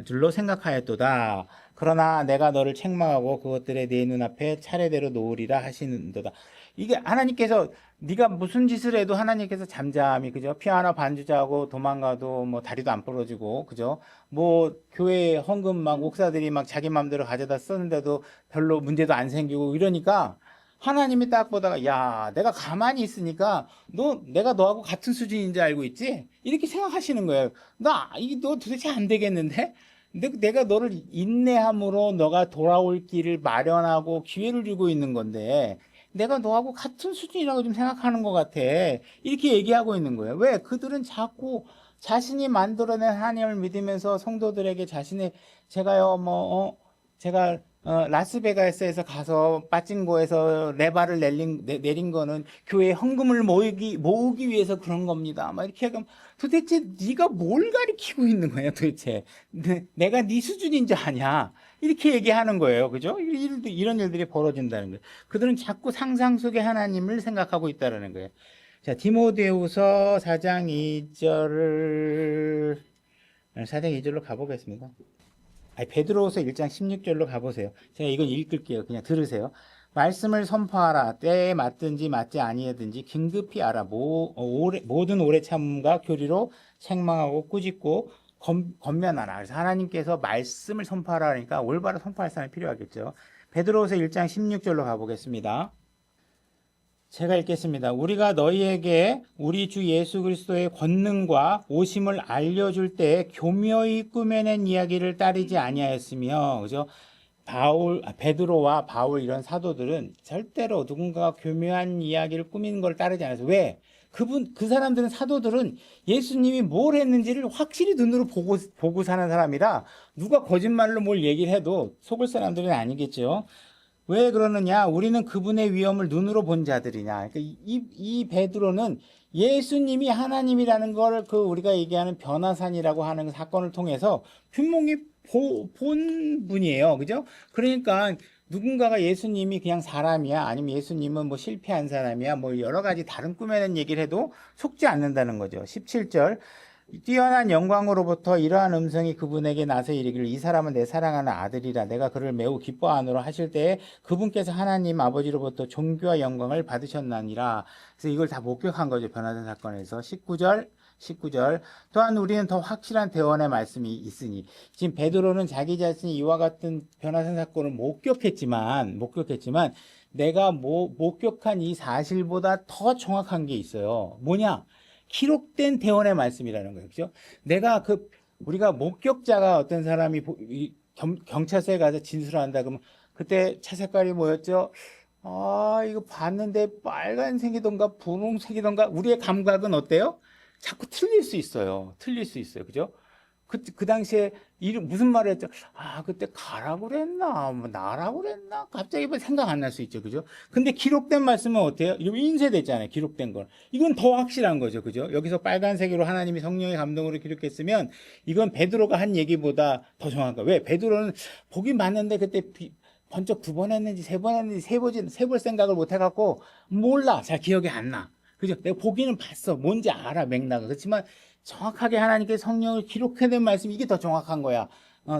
Speaker 1: 줄로 생각하였도다. 그러나 내가 너를 책망하고 그것들에 내 눈앞에 차례대로 놓으리라 하시는도다. 이게 하나님께서 네가 무슨 짓을 해도 하나님께서 잠잠히, 그죠? 피아노 반주자하고 도망가도 뭐 다리도 안 부러지고, 그죠? 뭐 교회 헌금 막 목사들이 막 자기 마음대로 가져다 쓰는데도 별로 문제도 안 생기고 이러니까 하나님이 딱 보다가 야, 내가 가만히 있으니까 내가 너하고 같은 수준인 줄 알고 있지? 이렇게 생각하시는 거예요. 너 도대체 안 되겠는데? 내가 너를 인내함으로 너가 돌아올 길을 마련하고 기회를 주고 있는 건데 내가 너하고 같은 수준이라고 좀 생각하는 것 같아. 이렇게 얘기하고 있는 거예요. 왜? 그들은 자꾸 자신이 만들어낸 하나님을 믿으면서 성도들에게 제가 라스베가스에서 가서 빠찡코에서 레바를 내린 거는 교회 헌금을 모으기 위해서 그런 겁니다. 막 이렇게 하면 도대체 네가 뭘 가르치고 있는 거야 도대체. 내가 네 수준인 줄 아냐. 이렇게 얘기하는 거예요. 그죠? 이런 일들이 벌어진다는 거예요. 그들은 자꾸 상상 속의 하나님을 생각하고 있다는 거예요. 자, 디모데후서 4장 2절로 가보겠습니다. 베드로후서 1장 16절로 가보세요. 제가 이건 읽을게요. 그냥 들으세요. 말씀을 선포하라. 때에 맞든지 맞지 아니하든지 긴급히 알아. 모든 오래 참음과 교리로 책망하고 꾸짖고 권면하라. 그래서 하나님께서 말씀을 선포하라 하니까 올바로 선포할 사람이 필요하겠죠. 베드로후서 1장 16절로 가보겠습니다. 제가 읽겠습니다. 우리가 너희에게 우리 주 예수 그리스도의 권능과 오심을 알려줄 때 교묘히 꾸며낸 이야기를 따르지 아니하였으며, 그죠? 베드로와 바울 이런 사도들은 절대로 누군가가 교묘한 이야기를 꾸미는 걸 따르지 않았어요. 왜? 그 사람들은 사도들은 예수님이 뭘 했는지를 확실히 눈으로 보고 사는 사람이라 누가 거짓말로 뭘 얘기를 해도 속을 사람들은 아니겠죠. 왜 그러느냐? 우리는 그분의 위엄을 눈으로 본 자들이냐. 그러니까 이 베드로는 예수님이 하나님이라는 걸 우리가 얘기하는 변화산이라고 하는 사건을 통해서 분명히 본 분이에요. 그죠? 그러니까 누군가가 예수님이 그냥 사람이야, 아니면 예수님은 뭐 실패한 사람이야, 뭐 여러 가지 다른 꾸며낸 얘기를 해도 속지 않는다는 거죠. 17절. 뛰어난 영광으로부터 이러한 음성이 그분에게 나서 이르기를 이 사람은 내 사랑하는 아들이라 내가 그를 매우 기뻐하노라 하실 때에 그분께서 하나님 아버지로부터 존귀와 영광을 받으셨나니라. 그래서 이걸 다 목격한 거죠. 변화된 사건에서. 19절 또한 우리는 더 확실한 대언의 말씀이 있으니 지금 베드로는 자기 자신이 이와 같은 변화된 사건을 목격했지만 내가 목격한 이 사실보다 더 정확한 게 있어요. 뭐냐? 기록된 대언의 말씀이라는 거예요. 그죠? 우리가 목격자가 어떤 사람이 경찰서에 가서 진술을 한다 그러면 그때 차 색깔이 뭐였죠? 아, 이거 봤는데 빨간색이던가 분홍색이던가 우리의 감각은 어때요? 자꾸 틀릴 수 있어요. 그죠? 그 당시에 무슨 말을 했죠? 아, 그때 가라고 그랬나? 뭐 나라고 그랬나? 갑자기 뭐 생각 안 날 수 있죠. 그죠? 근데 기록된 말씀은 어때요? 이거 인쇄됐잖아요. 기록된 건. 이건 더 확실한 거죠. 그죠? 여기서 빨간색으로 하나님이 성령의 감동으로 기록했으면 이건 베드로가 한 얘기보다 더 정확한 거예요. 왜? 베드로는 보긴 봤는데 그때 번쩍 2번 했는지 3번 했는지 3볼 생각을 못 해갖고 몰라. 잘 기억이 안 나. 그죠? 내가 보기는 봤어. 뭔지 알아. 맥락을. 그렇지만 정확하게 하나님께서 성령을 기록해낸 말씀 이게 더 정확한 거야.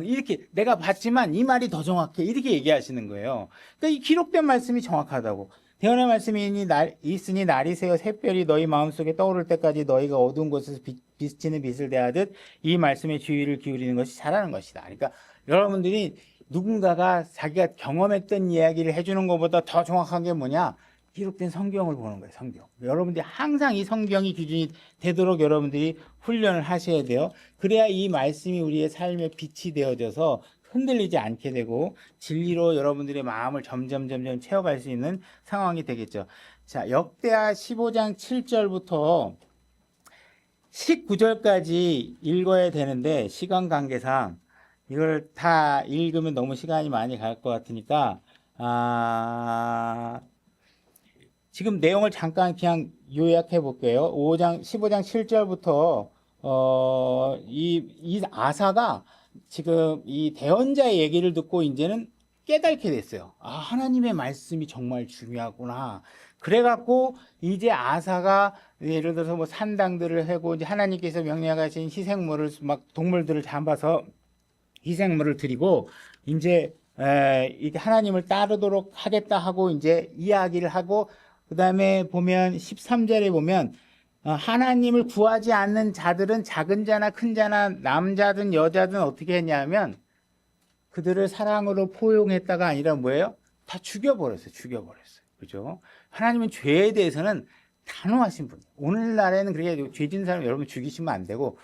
Speaker 1: 이렇게 내가 봤지만 이 말이 더 정확해. 이렇게 얘기하시는 거예요. 그러니까 이 기록된 말씀이 정확하다고. 대언의 말씀이 있으니 날이 새어 샛별이 너희 마음속에 떠오를 때까지 너희가 어두운 곳에서 비치는 빛을 대하듯 이 말씀에 주의를 기울이는 것이 잘하는 것이다. 그러니까 여러분들이 누군가가 자기가 경험했던 이야기를 해주는 것보다 더 정확한 게 뭐냐? 기록된 성경을 보는 거예요. 성경. 여러분들이 항상 이 성경이 기준이 되도록 여러분들이 훈련을 하셔야 돼요. 그래야 이 말씀이 우리의 삶에 빛이 되어져서 흔들리지 않게 되고 진리로 여러분들의 마음을 점점 채워갈 수 있는 상황이 되겠죠. 자, 역대하 15장 7절부터 19절까지 읽어야 되는데 시간 관계상 이걸 다 읽으면 너무 시간이 많이 갈 것 같으니까 지금 내용을 잠깐 그냥 요약해 볼게요. 15장 7절부터 이 아사가 지금 이 대언자의 얘기를 듣고 이제는 깨닫게 됐어요. 아, 하나님의 말씀이 정말 중요하구나. 그래갖고 이제 아사가 예를 들어서 뭐 산당들을 하고 이제 하나님께서 명령하신 희생물을 막 동물들을 잡아서 희생물을 드리고 이제 이게 하나님을 따르도록 하겠다 하고 이제 이야기를 하고 그 다음에 보면 13절에 보면 하나님을 구하지 않는 자들은 작은 자나 큰 자나 남자든 여자든 어떻게 했냐면 그들을 사랑으로 포용했다가 아니라 뭐예요? 다 죽여버렸어요. 그죠? 하나님은 죄에 대해서는 단호하신 분이에요. 오늘날에는 그렇게 죄 지은 사람 여러분 죽이시면 안 되고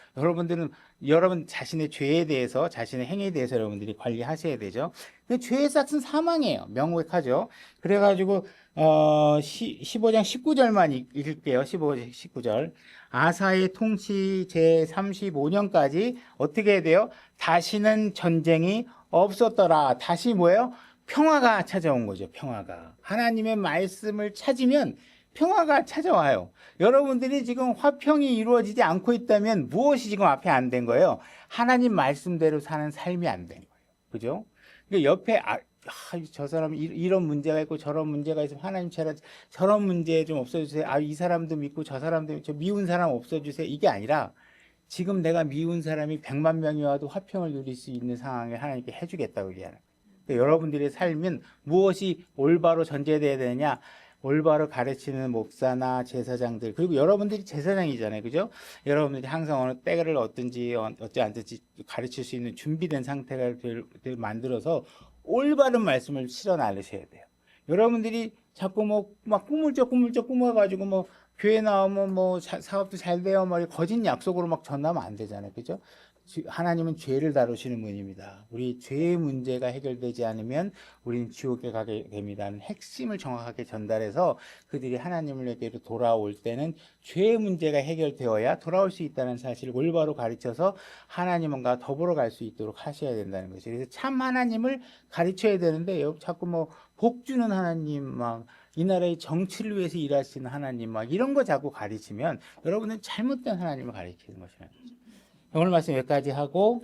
Speaker 1: 여러분 자신의 죄에 대해서 자신의 행위에 대해서 여러분들이 관리하셔야 되죠. 근데 죄의 싹은 사망이에요. 명백하죠. 그래가지고 15장 19절만 읽을게요. 15장 19절. 아사의 통치 제 35년까지 어떻게 해야 돼요? 다시는 전쟁이 없었더라. 다시 뭐예요? 평화가 찾아온 거죠. 평화가. 하나님의 말씀을 찾으면 평화가 찾아와요. 여러분들이 지금 화평이 이루어지지 않고 있다면 무엇이 지금 앞에 안 된 거예요? 하나님 말씀대로 사는 삶이 안 된 거예요. 그죠? 그러니까 옆에 저 사람이 이런 문제가 있고 저런 문제가 있으면 하나님 저런 문제 좀 없어주세요. 이 사람도 믿고 저 사람도 저 미운 사람 없어주세요. 이게 아니라 지금 내가 미운 사람이 100만 명이 와도 화평을 누릴 수 있는 상황을 하나님께 해주겠다고 얘기하는 거예요. 그러니까 여러분들의 삶은 무엇이 올바로 전제돼야 되느냐? 올바로 가르치는 목사나 제사장들 그리고 여러분들이 제사장이잖아요. 그죠? 여러분들이 항상 어느 때를 어떤지 않든지 가르칠 수 있는 준비된 상태를 만들어서 올바른 말씀을 실어 나르셔야 돼요. 여러분들이 자꾸 막 꾸물쩍 꾸며가지고 뭐 교회 나오면 뭐 사업도 잘 돼요. 뭐 거짓 약속으로 막 전하면 안 되잖아요. 그죠? 하나님은 죄를 다루시는 분입니다. 우리 죄의 문제가 해결되지 않으면 우리는 지옥에 가게 됩니다는 핵심을 정확하게 전달해서 그들이 하나님에게로 돌아올 때는 죄의 문제가 해결되어야 돌아올 수 있다는 사실을 올바로 가르쳐서 하나님과 더불어 갈 수 있도록 하셔야 된다는 거죠. 그래서 참 하나님을 가르쳐야 되는데 자꾸 뭐 복 주는 하나님 막 이 나라의 정치를 위해서 일하시는 하나님 막 이런 거 자꾸 가르치면 여러분은 잘못된 하나님을 가르치는 것이라는 거죠. 오늘 말씀 여기까지 하고